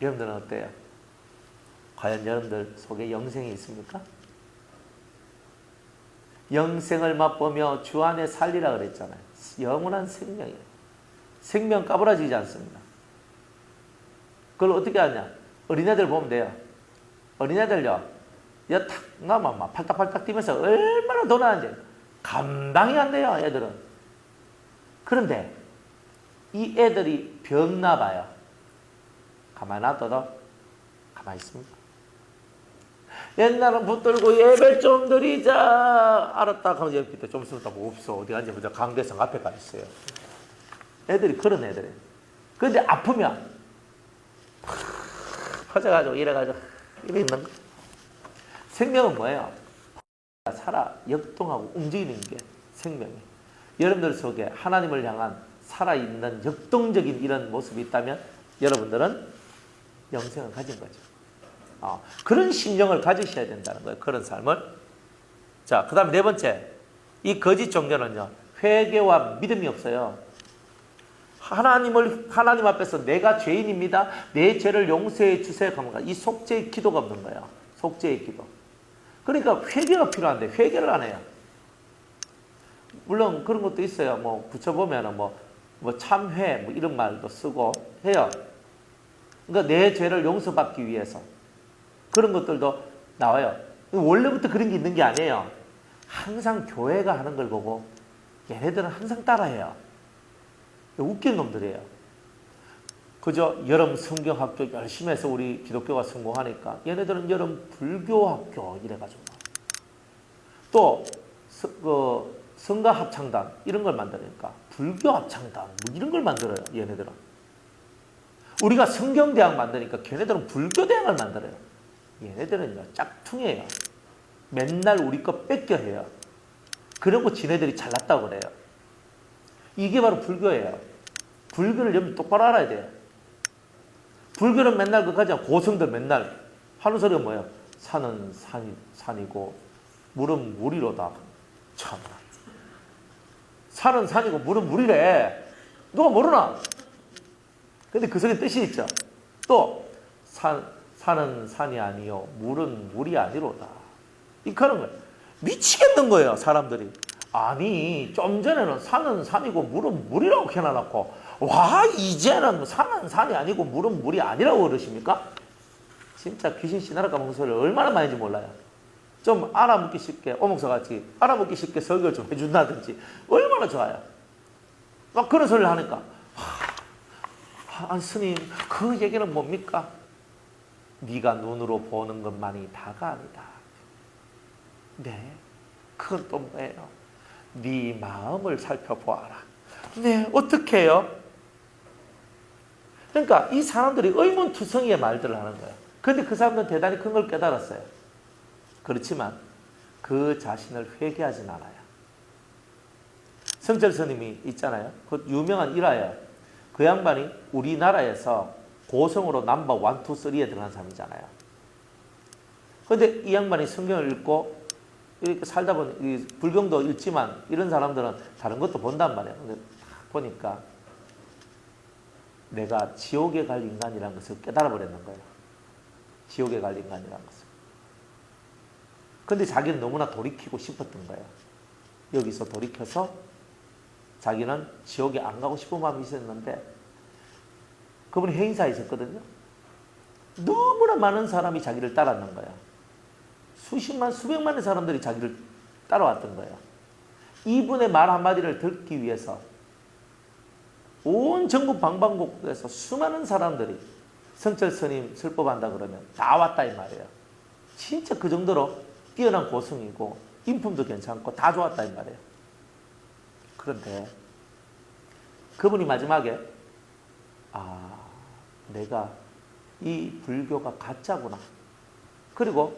여러분들은 어때요? 과연 여러분들 속에 영생이 있습니까? 영생을 맛보며 주 안에 살리라 그랬잖아요. 영원한 생명이에요. 생명 까부라지지 않습니다. 그걸 어떻게 하냐? 어린애들 보면 돼요. 어린애들요, 탁 나면 막 팔딱팔딱 뛰면서 얼마나 돈 하는지 감당이 안 돼요, 애들은. 그런데 이 애들이 병나 봐요. 가만히 놔둬도 가만히 있습니다. 옛날은 붙들고 예배 좀 드리자. 알았다 하면 옆에 좀 있으면 또 없어. 어디 갔는지 보자. 강대성 앞에 가 있어요. 애들이 그런 애들이에요. 그런데 아프면 퍼져가지고 이래가지고 이래 있는 거. 생명은 뭐예요? 살아 역동하고 움직이는 게 생명이에요. 여러분들 속에 하나님을 향한 살아있는 역동적인 이런 모습이 있다면 여러분들은 영생을 가진 거죠. 그런 심령을 가지셔야 된다는 거예요. 그런 삶을. 자, 그 다음에 네 번째. 이 거짓 종교는요, 회개와 믿음이 없어요. 하나님 앞에서 내가 죄인입니다. 내 죄를 용서해 주세요. 이 속죄의 기도가 없는 거예요. 속죄의 기도. 그러니까 회개가 필요한데 회개를 안 해요. 물론 그런 것도 있어요. 붙여보면 참회 이런 말도 쓰고 해요. 그러니까 내 죄를 용서받기 위해서 그런 것들도 나와요. 원래부터 그런 게 있는 게 아니에요. 항상 교회가 하는 걸 보고 얘네들은 항상 따라해요. 웃긴 놈들이에요. 그저 여름 성경학교 열심히 해서 우리 기독교가 성공하니까 얘네들은 여름 불교학교 이래가지고 또 성가합창단 이런 걸 만드니까 불교합창단 뭐 이런 걸 만들어요. 얘네들은. 우리가 성경대학 만드니까 걔네들은 불교대학을 만들어요. 얘네들은요 짝퉁이에요. 맨날 우리 거 뺏겨 해요. 그러고 지네들이 잘났다고 그래요. 이게 바로 불교예요. 불교를 여러분 똑바로 알아야 돼요. 불교는 맨날 그까지 고성들 맨날 하는 소리가 뭐예요? 산은 산이고 물은 물이로다. 참나. 산은 산이고 물은 물이래. 누가 모르나? 근데 그 소리 뜻이 있죠. 또 산은 산이 아니요 물은 물이 아니로다. 이렇게 하는 거예요. 미치겠는 거예요. 사람들이. 아니 좀 전에는 산은 산이고 물은 물이라고 해놔놓고 와 이제는 산은 산이 아니고 물은 물이 아니라고 그러십니까? 진짜 귀신 씨나라 까먹은 소리를 얼마나 많이 했는지 몰라요. 좀 알아먹기 쉽게 오목사같이 알아먹기 쉽게 설교를 좀 해준다든지 얼마나 좋아요. 막 그런 소리를 하니까 스님 그 얘기는 뭡니까? 네가 눈으로 보는 것만이 다가 아니다. 네, 그건 또 뭐예요? 네 마음을 살펴보아라. 네, 어떻게 해요? 그러니까 이 사람들이 의문투성이의 말들을 하는 거예요. 그런데 그 사람들은 대단히 큰 걸 깨달았어요. 그렇지만 그 자신을 회개하진 않아요. 성철 스님이 있잖아요. 그 유명한 일화예요. 그 양반이 우리나라에서 고성으로 넘버 1, 2, 3에 들어간 사람이잖아요. 그런데 이 양반이 성경을 읽고 이렇게 살다 보니 불경도 읽지만 이런 사람들은 다른 것도 본단 말이에요. 근데 보니까 내가 지옥에 갈 인간이라는 것을 깨달아 버렸는 거예요. 지옥에 갈 인간이라는 것을. 근데 자기는 너무나 돌이키고 싶었던 거예요. 여기서 돌이켜서 자기는 지옥에 안 가고 싶은 마음이 있었는데 그분이 해인사에 있었거든요. 너무나 많은 사람이 자기를 따랐는 거예요. 수십만, 수백만의 사람들이 자기를 따라왔던 거예요. 이분의 말 한마디를 듣기 위해서 온 전국 방방곡곡에서 수많은 사람들이 성철 스님 설법한다 그러면 다 왔다 이 말이에요. 진짜 그 정도로 뛰어난 고승이고 인품도 괜찮고 다 좋았다 이 말이에요. 그런데 그분이 마지막에 내가 이 불교가 가짜구나. 그리고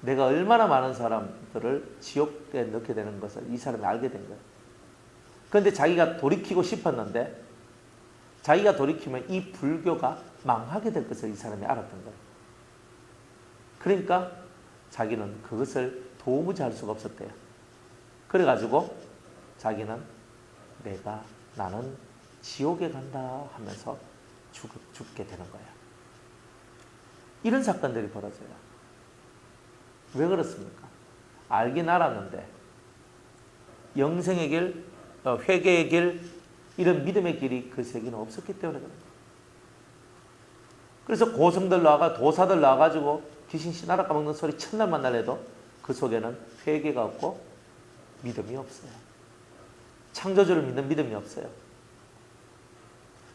내가 얼마나 많은 사람들을 지옥에 넣게 되는 것을 이 사람이 알게 된 거예요. 그런데 자기가 돌이키고 싶었는데 자기가 돌이키면 이 불교가 망하게 될 것을 이 사람이 알았던 거예요. 그러니까 자기는 그것을 도무지 할 수가 없었대요. 그래가지고 자기는 나는 지옥에 간다 하면서 죽게 되는 거예요. 이런 사건들이 벌어져요. 왜 그렇습니까? 알긴 알았는데 영생의 길, 회개의 길, 이런 믿음의 길이 그 세계는 없었기 때문에 그런 거예요. 그래서 고성들 도사들 나와가지고 귀신 씨나라 까먹는 소리 첫날 만날 해도 그 속에는 회개가 없고 믿음이 없어요. 창조주를 믿는 믿음이 없어요.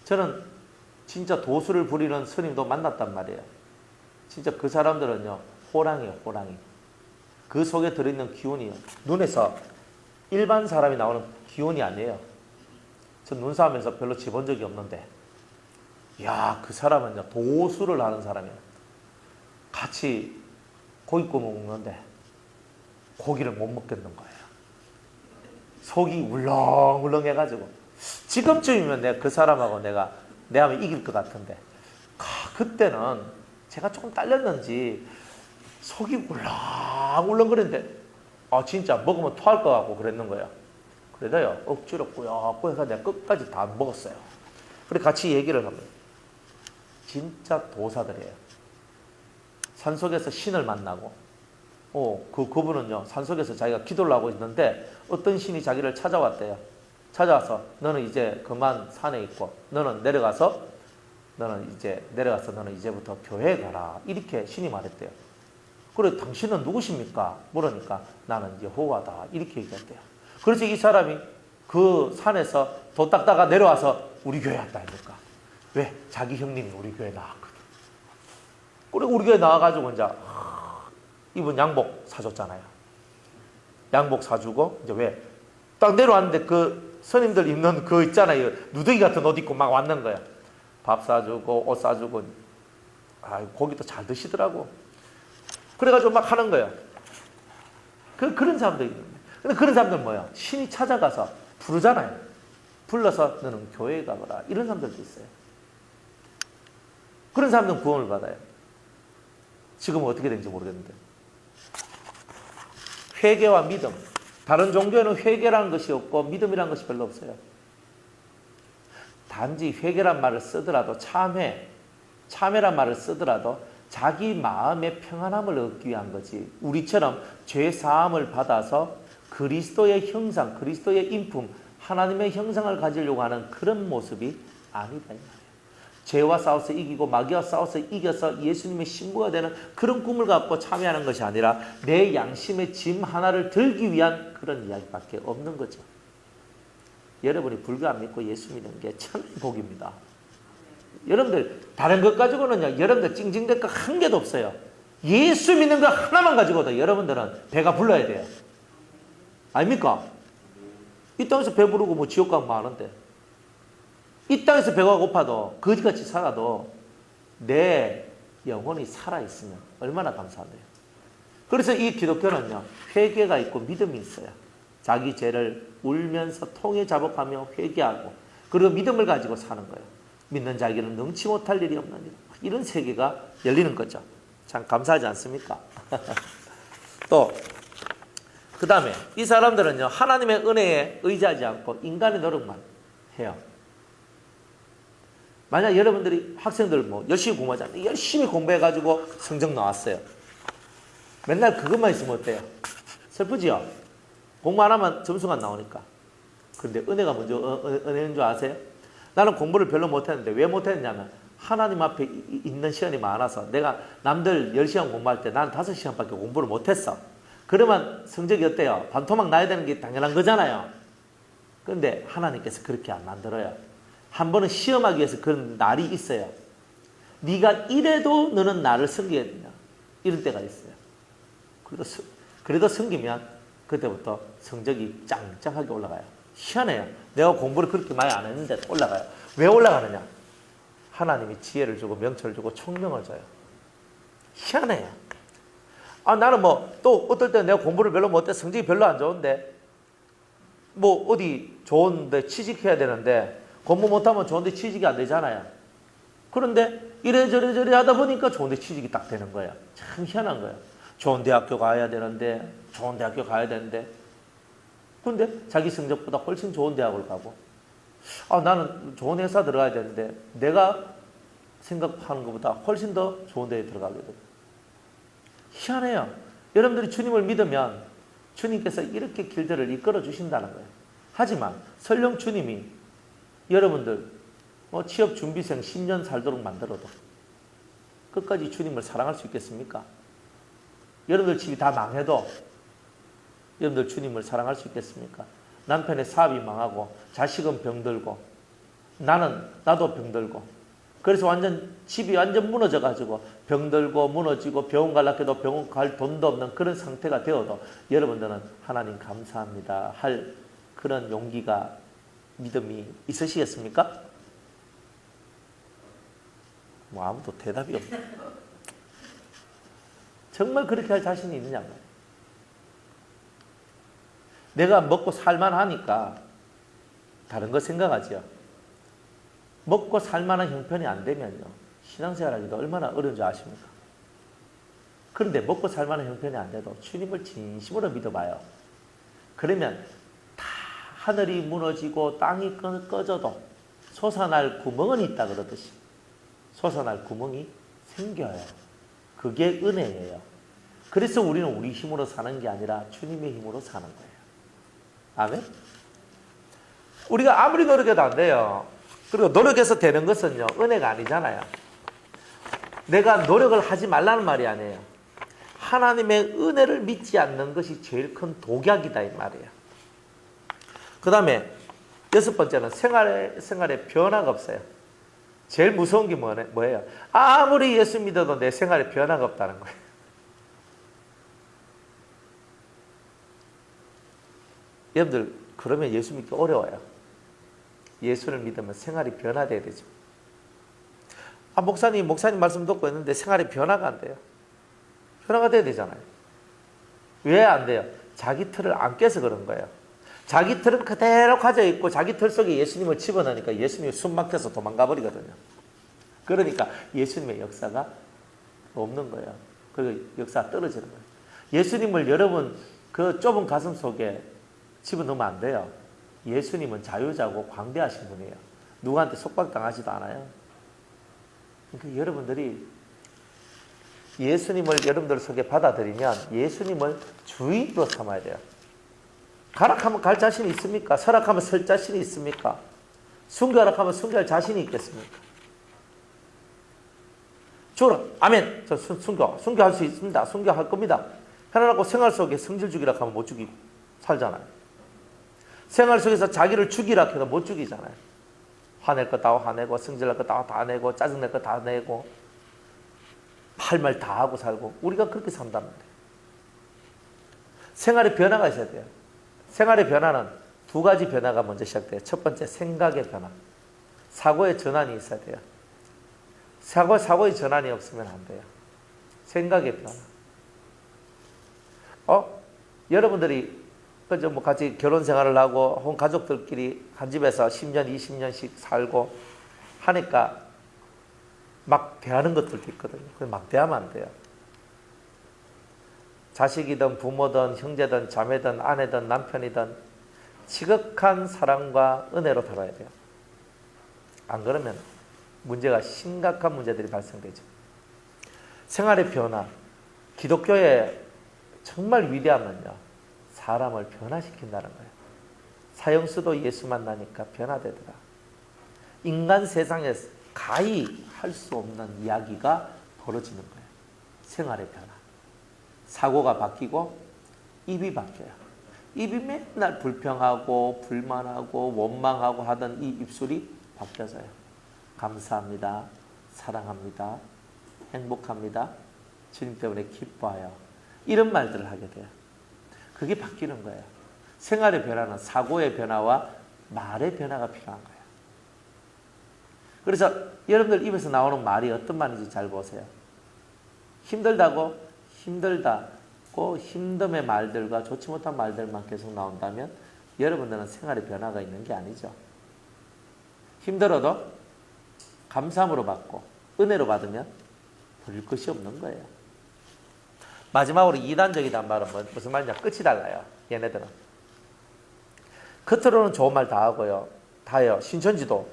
저는 진짜 도수를 부리는 스님도 만났단 말이에요. 진짜 그 사람들은요, 호랑이에요, 호랑이. 그 속에 들어있는 기운이요. 눈에서 일반 사람이 나오는 기운이 아니에요. 전 눈싸움에서 별로 집은 적이 없는데, 그 사람은요, 도수를 하는 사람이에요. 같이 고기 구워 먹는데, 고기를 못 먹겠는 거예요. 속이 울렁울렁 해가지고. 지금쯤이면 내가 그 사람하고 내가 하면 이길 것 같은데, 그때는 제가 조금 딸렸는지 속이 울렁울렁 그랬는데, 진짜 먹으면 토할 것 같고 그랬는 거예요. 그래도요, 억지로 꾸역꾸역 해서 내가 끝까지 다 먹었어요. 그래 같이 얘기를 하면, 진짜 도사들이에요. 산속에서 신을 만나고, 그분은요, 산속에서 자기가 기도를 하고 있는데, 어떤 신이 자기를 찾아왔대요. 찾아와서, 너는 이제 그만 산에 있고, 너는 이제부터 교회에 가라. 이렇게 신이 말했대요. 그래 당신은 누구십니까? 물으니까 나는 여호와다 이렇게 얘기했대요. 그래서 이 사람이 그 산에서 도 닦다가 내려와서 우리 교회 왔다 아닙니까? 왜? 자기 형님이 우리 교회 나왔거든. 그래 우리 교회 나와가지고 이제 이분 양복 사줬잖아요. 양복 사주고 이제 왜? 딱 내려왔는데 그 스님들 입는 그 있잖아요. 누더기 같은 옷 입고 막 왔는 거야. 밥 사주고 옷 사주고 고기도 잘 드시더라고. 그래가지고 막 하는 거예요. 그런 사람들이 있는데. 근데 그런 사람들은 뭐야? 신이 찾아가서 부르잖아요. 불러서 너는 교회에 가거라. 이런 사람들도 있어요. 그런 사람들은 구원을 받아요. 지금은 어떻게 되는지 모르겠는데. 회개와 믿음. 다른 종교에는 회개라는 것이 없고 믿음이라는 것이 별로 없어요. 단지 회개란 말을 쓰더라도 참회란 말을 쓰더라도 자기 마음의 평안함을 얻기 위한 거지. 우리처럼 죄 사함을 받아서 그리스도의 형상, 그리스도의 인품, 하나님의 형상을 가지려고 하는 그런 모습이 아니다. 죄와 싸워서 이기고 마귀와 싸워서 이겨서 예수님의 신부가 되는 그런 꿈을 갖고 참여하는 것이 아니라 내 양심의 짐 하나를 들기 위한 그런 이야기밖에 없는 거죠. 여러분이 불교 안 믿고 예수 믿는 게 참 복입니다. 여러분들 다른 것 가지고는요, 여러분들 찡찡댈 거 한 개도 없어요. 예수 믿는 거 하나만 가지고도 여러분들은 배가 불러야 돼요. 아닙니까? 이 땅에서 배부르고 뭐 지옥 가면 많은데, 이 땅에서 배가 고파도 거지같이 살아도 내 영혼이 살아있으면 얼마나 감사한데요. 그래서 이 기독교는요, 회개가 있고 믿음이 있어요. 자기 죄를 울면서 통에 자복하며 회개하고, 그리고 믿음을 가지고 사는 거예요. 믿는 자에게는 능치 못할 일이 없는 일. 이런 세계가 열리는 거죠. 참 감사하지 않습니까? 또 그 다음에 이 사람들은요, 하나님의 은혜에 의지하지 않고 인간의 노력만 해요. 만약 여러분들이 학생들 뭐 열심히 공부하잖아요. 열심히 공부해가지고 성적 나왔어요. 맨날 그것만 있으면 어때요? 슬프지요? 공부 안 하면 점수가 안 나오니까. 그런데 은혜가 먼저 은혜인 줄 아세요? 나는 공부를 별로 못했는데 왜 못했냐면 하나님 앞에 있는 시간이 많아서, 내가 남들 10시간 공부할 때 나는 5시간밖에 공부를 못했어. 그러면 성적이 어때요? 반토막 나야 되는 게 당연한 거잖아요. 그런데 하나님께서 그렇게 안 만들어요. 한 번은 시험하기 위해서 그런 날이 있어요. 네가 이래도 너는 나를 섬겨야 되냐, 이런 때가 있어요. 그래도 섬기면 그때부터 성적이 짱짱하게 올라가요. 희한해요. 내가 공부를 그렇게 많이 안 했는데 올라가요. 왜 올라가느냐? 하나님이 지혜를 주고 명철을 주고 총명을 줘요. 희한해요. 나는 또 어떨 때 내가 공부를 별로 못해 성적이 별로 안 좋은데 어디 좋은데 취직해야 되는데 공부 못하면 좋은데 취직이 안 되잖아요. 그런데 이래저래 하다 보니까 좋은데 취직이 딱 되는 거예요. 참 희한한 거예요. 좋은 대학교 가야 되는데, 좋은 대학교 가야 되는데, 그런데 자기 성적보다 훨씬 좋은 대학을 가고, 나는 좋은 회사 들어가야 되는데 내가 생각하는 것보다 훨씬 더 좋은 데에 들어가게 돼요. 희한해요. 여러분들이 주님을 믿으면 주님께서 이렇게 길들을 이끌어 주신다는 거예요. 하지만 설령 주님이 여러분들 취업 준비생 10년 살도록 만들어도 끝까지 주님을 사랑할 수 있겠습니까? 여러분들 집이 다 망해도 여러분들 주님을 사랑할 수 있겠습니까? 남편의 사업이 망하고 자식은 병들고 나도 병들고, 그래서 집이 완전 무너져가지고 병들고 무너지고 병원 가려고 해도 병원 갈 돈도 없는 그런 상태가 되어도 여러분들은 하나님 감사합니다 할 그런 용기가, 믿음이 있으시겠습니까? 아무도 대답이 없네. 정말 그렇게 할 자신이 있느냐고요. 내가 먹고 살만하니까 다른 거 생각하지요. 먹고 살만한 형편이 안 되면요, 신앙생활하기도 얼마나 어려운 줄 아십니까? 그런데 먹고 살만한 형편이 안 돼도 주님을 진심으로 믿어봐요. 그러면 다 하늘이 무너지고 땅이 꺼져도 솟아날 구멍은 있다 그러듯이 솟아날 구멍이 생겨요. 그게 은혜예요. 그래서 우리는 우리 힘으로 사는 게 아니라 주님의 힘으로 사는 거예요. 아멘? 우리가 아무리 노력해도 안 돼요. 그리고 노력해서 되는 것은요, 은혜가 아니잖아요. 내가 노력을 하지 말라는 말이 아니에요. 하나님의 은혜를 믿지 않는 것이 제일 큰 독약이다 이 말이에요. 그 다음에 6번째는 생활에 변화가 없어요. 제일 무서운 게 뭐예요? 아무리 예수 믿어도 내 생활에 변화가 없다는 거예요. 여러분들 그러면 예수 믿기 어려워요. 예수를 믿으면 생활이 변화돼야 되죠. 목사님 말씀 듣고 있는데 생활에 변화가 안 돼요. 변화가 돼야 되잖아요. 왜 안 돼요? 자기 틀을 안 깨서 그런 거예요. 자기 틀은 그대로 가져 있고 자기 틀 속에 예수님을 집어넣으니까 예수님이 숨 막혀서 도망가 버리거든요. 그러니까 예수님의 역사가 없는 거예요. 그리고 역사가 떨어지는 거예요. 예수님을 여러분 그 좁은 가슴 속에 집어넣으면 안 돼요. 예수님은 자유자고 광대하신 분이에요. 누구한테 속박당하지도 않아요. 그러니까 여러분들이 예수님을 여러분들 속에 받아들이면 예수님을 주인으로 삼아야 돼요. 가락하면 갈 자신이 있습니까? 서락하면 설 자신이 있습니까? 순교하라고 순교할 자신이 있겠습니까? 죽어라. 아멘. 저 순교할 수 있습니다. 순교할 겁니다. 편안하고 생활 속에 성질 죽이라 하면 못 죽이고 살잖아요. 생활 속에서 자기를 죽이라 해도 못 죽이잖아요. 화낼 거 다 화내고 성질날 거 다 내고 짜증낼 거 다 내고 할 말 다 하고 살고 우리가 그렇게 산단 말이에요. 생활에 변화가 있어야 돼요. 생활의 변화는 두 가지 변화가 먼저 시작돼요. 첫 번째 생각의 변화. 사고의 전환이 있어야 돼요. 사고의 전환이 없으면 안 돼요. 생각의 변화. 여러분들이 그죠? 뭐 같이 결혼 생활을 하고 혹은 가족들끼리 한 집에서 10년, 20년씩 살고 하니까 막 대하는 것들도 있거든요. 막 대하면 안 돼요. 자식이든 부모든 형제든 자매든 아내든 남편이든 지극한 사랑과 은혜로 다뤄야 돼요. 안 그러면 문제가 심각한 문제들이 발생되죠. 생활의 변화. 기독교의 정말 위대함은요. 사람을 변화시킨다는 거예요. 사형수도 예수 만나니까 변화되더라. 인간 세상에서 가히 할 수 없는 이야기가 벌어지는 거예요. 생활의 변화. 사고가 바뀌고 입이 바뀌어요. 입이 맨날 불평하고 불만하고 원망하고 하던 이 입술이 바뀌어져요. 감사합니다. 사랑합니다. 행복합니다. 주님 때문에 기뻐해요. 이런 말들을 하게 돼요. 그게 바뀌는 거예요. 생활의 변화는 사고의 변화와 말의 변화가 필요한 거예요. 그래서 여러분들 입에서 나오는 말이 어떤 말인지 잘 보세요. 힘들다고 힘듦의 말들과 좋지 못한 말들만 계속 나온다면 여러분들은 생활의 변화가 있는 게 아니죠. 힘들어도 감사함으로 받고 은혜로 받으면 볼 것이 없는 거예요. 마지막으로 이단적이란 말은 무슨 말이냐? 끝이 달라요. 얘네들은. 겉으로는 좋은 말 다 하고요. 다 해요. 신천지도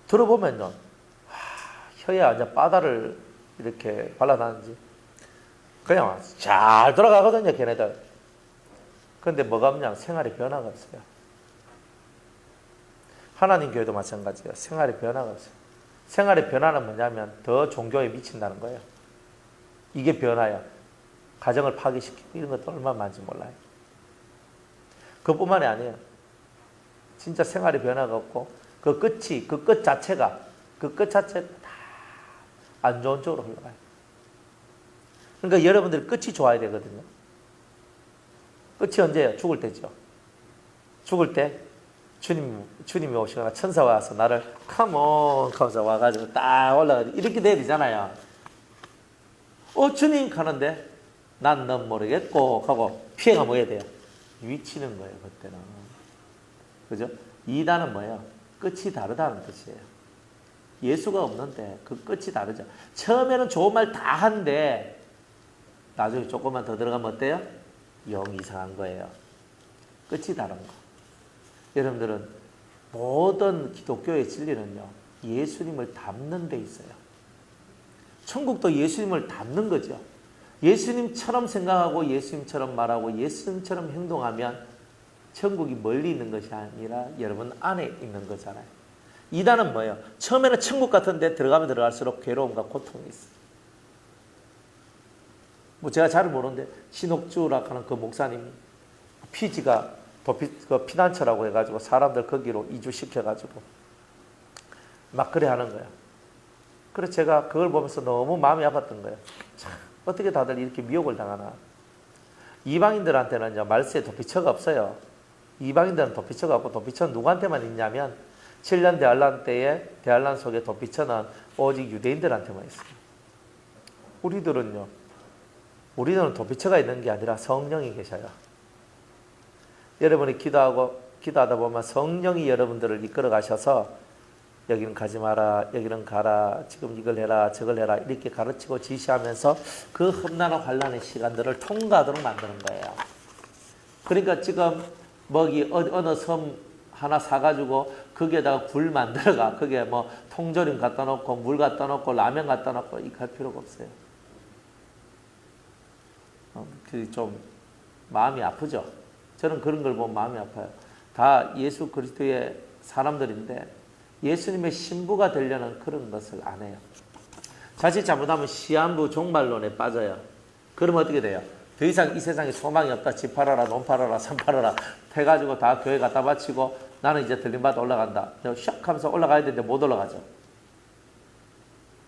들어보면요. 혀에 완전 바다를 이렇게 발라놨는지 그냥 잘 돌아가거든요. 걔네들. 그런데 뭐가 없냐? 생활에 변화가 없어요. 하나님 교회도 마찬가지예요. 생활에 변화가 없어요. 생활의 변화는 뭐냐면 더 종교에 미친다는 거예요. 이게 변화예요. 가정을 파괴시키고 이런 것도 얼마나 많은지 몰라요. 그것뿐만이 아니에요. 진짜 생활의 변화가 없고 그 끝 자체가 다 안 좋은 쪽으로 흘러가요. 그러니까 여러분들이 끝이 좋아야 되거든요. 끝이 언제예요? 죽을 때죠. 죽을 때 주님이 오시거나 천사가 와서 나를 컴온 하면서 와가지고 딱 올라가지고 이렇게 돼야 되잖아요. 주님 가는데 난 넌 모르겠고 하고 피해가 뭐야 돼요? 위치는 거예요. 그때는. 그죠? 이단은 뭐예요? 끝이 다르다는 뜻이에요. 예수가 없는데 그 끝이 다르죠. 처음에는 좋은 말 다 한데 나중에 조금만 더 들어가면 어때요? 영 이상한 거예요. 끝이 다른 거. 여러분들은 모든 기독교의 진리는요. 예수님을 닮는 데 있어요. 천국도 예수님을 닮는 거죠. 예수님처럼 생각하고 예수님처럼 말하고 예수님처럼 행동하면 천국이 멀리 있는 것이 아니라 여러분 안에 있는 거잖아요. 이단은 뭐예요? 처음에는 천국 같은데 들어가면 들어갈수록 괴로움과 고통이 있어요. 뭐 제가 잘 모르는데 신옥주라 하는 그 목사님이 피지가 그 피난처라고 해가지고 사람들 거기로 이주시켜가지고 막 그래 하는 거야. 그래서 제가 그걸 보면서 너무 마음이 아팠던 거예요. 참, 어떻게 다들 이렇게 미혹을 당하나. 이방인들한테는 이제 말세에 도피처가 없어요. 이방인들은 도피처가 없고 도피처는 누구한테만 있냐면 7년 대환란 때에 대환란 속에 도피처는 오직 유대인들한테만 있어요. 우리들은 우리들은 도피처가 있는 게 아니라 성령이 계셔요. 여러분이 기도하다 보면 성령이 여러분들을 이끌어 가셔서 여기는 가지 마라, 여기는 가라, 지금 이걸 해라, 저걸 해라 이렇게 가르치고 지시하면서 그 험난한 환난의 시간들을 통과하도록 만드는 거예요. 그러니까 지금 어느 섬 하나 사가지고 거기에다가 굴 만들어가 거기에 뭐 통조림 갖다 놓고 물 갖다 놓고 라면 갖다 놓고 이렇게 할 필요가 없어요. 좀 마음이 아프죠. 저는 그런 걸 보면 마음이 아파요. 다 예수 그리스도의 사람들인데 예수님의 신부가 되려는 그런 것을 안 해요. 자칫 잘못하면 시한부 종말론에 빠져요. 그러면 어떻게 돼요? 더 이상 이 세상에 소망이 없다. 집 팔아라, 논 팔아라, 산 팔아라 해가지고 다 교회 갖다 바치고 나는 이제 들림받아 올라간다. 샥 하면서 올라가야 되는데 못 올라가죠.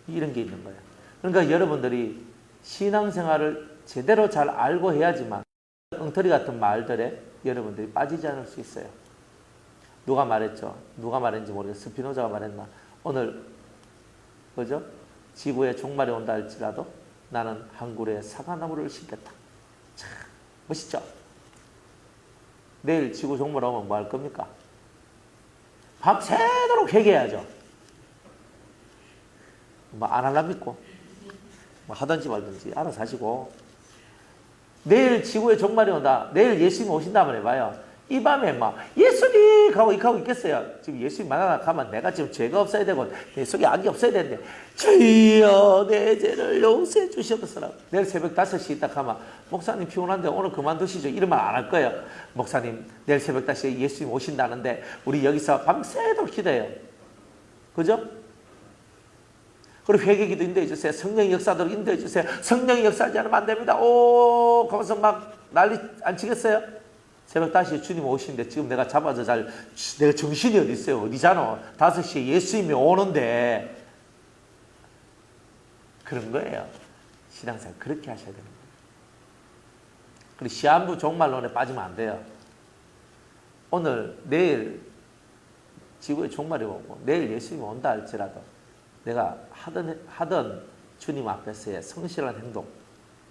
이런 게 있는 거예요. 그러니까 여러분들이 신앙생활을 제대로 잘 알고 해야지만 엉터리 같은 말들에 여러분들이 빠지지 않을 수 있어요. 누가 말했죠? 누가 말했는지 모르겠어요. 스피노자가 말했나? 오늘 그죠? 지구에 종말이 온다 할지라도 나는 한 그루의 사과나무를 심겠다. 참 멋있죠? 내일 지구 종말 오면 뭐 할 겁니까? 밤새도록 회개해야죠. 뭐 안 하랍니까? 뭐 하든지 말든지 알아서 하시고. 내일 지구에 종말이 온다. 내일 예수님 오신다면 해봐요. 이 밤에 막 예수님 하고 이렇게 하고 있겠어요. 지금 예수님 만나러 가면 내가 지금 죄가 없어야 되고 내 속에 악이 없어야 되는데 주여 내 죄를 용서해 주시옵소서. 내일 새벽 5시 있다 하면 목사님 피곤한데 오늘 그만두시죠. 이런 말 안 할 거예요. 목사님 내일 새벽 5시에 예수님 오신다는데 우리 여기서 밤새도록 기도해요. 그죠? 그리고 회개기도 인도해 주세요. 성령의 역사도록 인도해 주세요. 성령이 역사하지 않으면 안 됩니다. 오 거기서 막 난리 안 치겠어요? 새벽 5시에 주님 오시는데 지금 내가 잡아서 내가 정신이 어디 있어요? 어디잖아. 5시에 예수님이 오는데 그런 거예요. 신앙생활 그렇게 하셔야 되는 거예요. 그리고 시한부 종말론에 빠지면 안 돼요. 내일 지구에 종말이 오고 내일 예수님이 온다 할지라도 내가 하던 주님 앞에서의 성실한 행동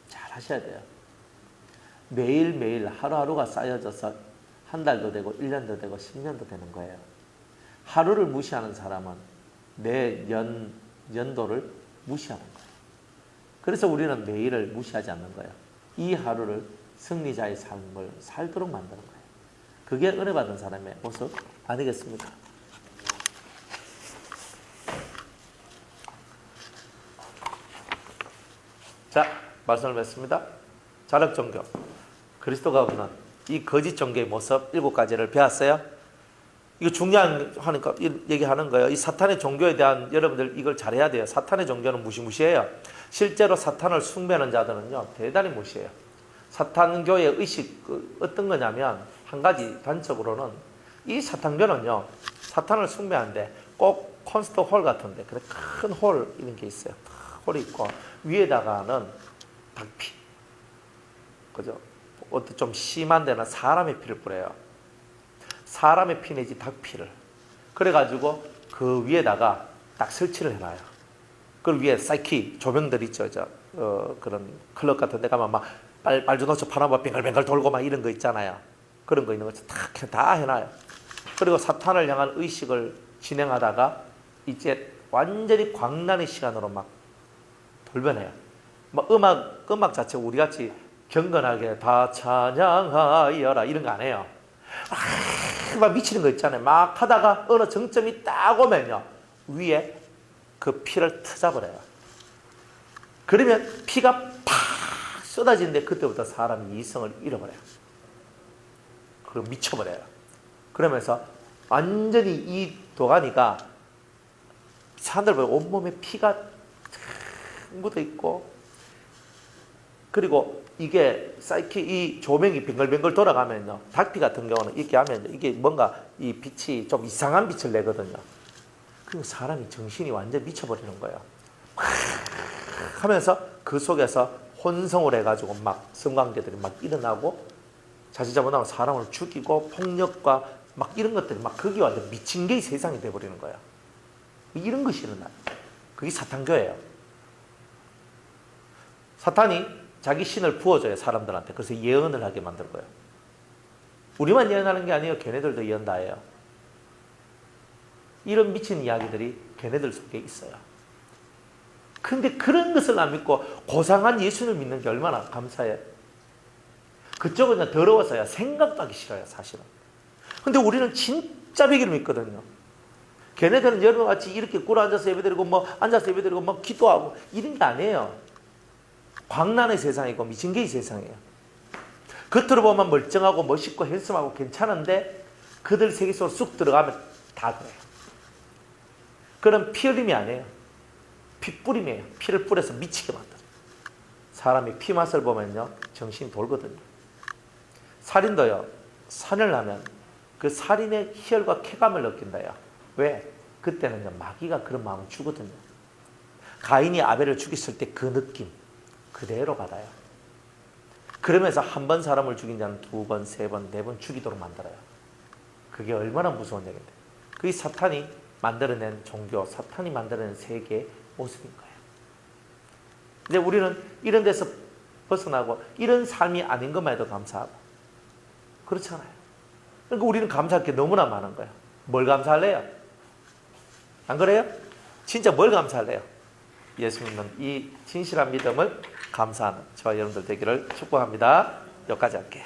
잘 하셔야 돼요. 매일매일 하루하루가 쌓여져서 한 달도 되고 1년도 되고 10년도 되는 거예요. 하루를 무시하는 사람은 내 연도를 무시하는 거예요. 그래서 우리는 매일을 무시하지 않는 거예요. 이 하루를 승리자의 삶을 살도록 만드는 거예요. 그게 은혜 받은 사람의 모습 아니겠습니까? 자, 말씀을 맺습니다. 자력종교. 그리스도가 없는 이 거짓 종교의 모습 7가지를 배웠어요. 이거 중요한 하니까 얘기하는 거예요. 이 사탄의 종교에 대한 여러분들 이걸 잘해야 돼요. 사탄의 종교는 무시무시해요. 실제로 사탄을 숭배하는 자들은요 대단히 무시해요. 사탄교의 의식 어떤 거냐면 한 가지 단적으로는 이 사탄교는요 사탄을 숭배하는데 꼭 콘서트 홀 같은데 그래 큰 홀 이런 게 있어요. 홀이 있고 위에다가는 닭피, 그죠? 어떤 좀 심한 데는 사람의 피를 뿌려요. 사람의 피 내지 닭피를. 그래가지고 그 위에다가 딱 설치를 해놔요. 그 위에 사이키 조명들 있죠. 그런 클럽 같은 데 가면 막 빨주노초 파란바 뱅글뱅글 돌고 막 이런 거 있잖아요. 그런 거 있는 거 다 해놔요. 그리고 사탄을 향한 의식을 진행하다가 이제 완전히 광란의 시간으로 막 돌변해요. 막 음악 자체 우리같이 경건하게 다 찬양하여라 이런 거 안 해요. 막 미치는 거 있잖아요. 막 하다가 어느 정점이 딱 오면요 위에 그 피를 터져버려요. 그러면 피가 팍 쏟아지는데 그때부터 사람이 이성을 잃어버려요. 그리고 미쳐버려요. 그러면서 완전히 이 도가니가 사람들 보면 온몸에 피가 묻어 있고 그리고 이게 사이키 이 조명이 뱅글뱅글 돌아가면요. 닭피 같은 경우는 이렇게 하면 이게 뭔가 이 빛이 좀 이상한 빛을 내거든요. 그리고 사람이 정신이 완전 미쳐버리는 거예요. 하면서 그 속에서 혼성을 해가지고 막 성관계들이 막 일어나고 자칫 잘못하면 사람을 죽이고 폭력과 막 이런 것들이 막 그게 완전 미친 게 세상이 돼버리는 거예요. 이런 것이 일어나요. 그게 사탄교예요. 사탄이 자기 신을 부어줘요, 사람들한테. 그래서 예언을 하게 만들 거예요. 우리만 예언하는 게 아니에요. 걔네들도 예언 다 해요. 이런 미친 이야기들이 걔네들 속에 있어요. 근데 그런 것을 안 믿고 고상한 예수를 믿는 게 얼마나 감사해요. 그쪽은 그냥 더러워서야 생각도 하기 싫어요, 사실은. 근데 우리는 진짜 베기를 믿거든요. 걔네들은 여러분같이 이렇게 꿇어 앉아서 예배드리고 뭐 앉아서 예배드리고 뭐 기도하고 이런 게 아니에요. 광란의 세상이고 미친 게 이 세상이에요. 겉으로 보면 멀쩡하고 멋있고 핸섬하고 괜찮은데 그들 세계 속으로 쑥 들어가면 다 그래요. 그런 피 흘림이 아니에요. 피 뿌림이에요. 피를 뿌려서 미치게 만들어요. 사람이 피 맛을 보면요 정신이 돌거든요. 살인도요, 살인을 하면 그 살인의 희열과 쾌감을 느낀다요. 왜? 그때는요 마귀가 그런 마음을 주거든요. 가인이 아벨을 죽였을 때 그 느낌 그대로 받아요. 그러면서 한 번 사람을 죽인 자는 두 번, 세 번, 네 번 죽이도록 만들어요. 그게 얼마나 무서운 얘기인데. 그게 사탄이 만들어낸 종교, 사탄이 만들어낸 세계의 모습인 거예요. 이제 우리는 이런 데서 벗어나고 이런 삶이 아닌 것만 해도 감사하고 그렇잖아요. 그러니까 우리는 감사할 게 너무나 많은 거예요. 뭘 감사할래요? 안 그래요? 진짜 뭘 감사할래요? 예수 믿는 이 진실한 믿음을 감사하는 저와 여러분들 되기를 축복합니다. 여기까지 할게요.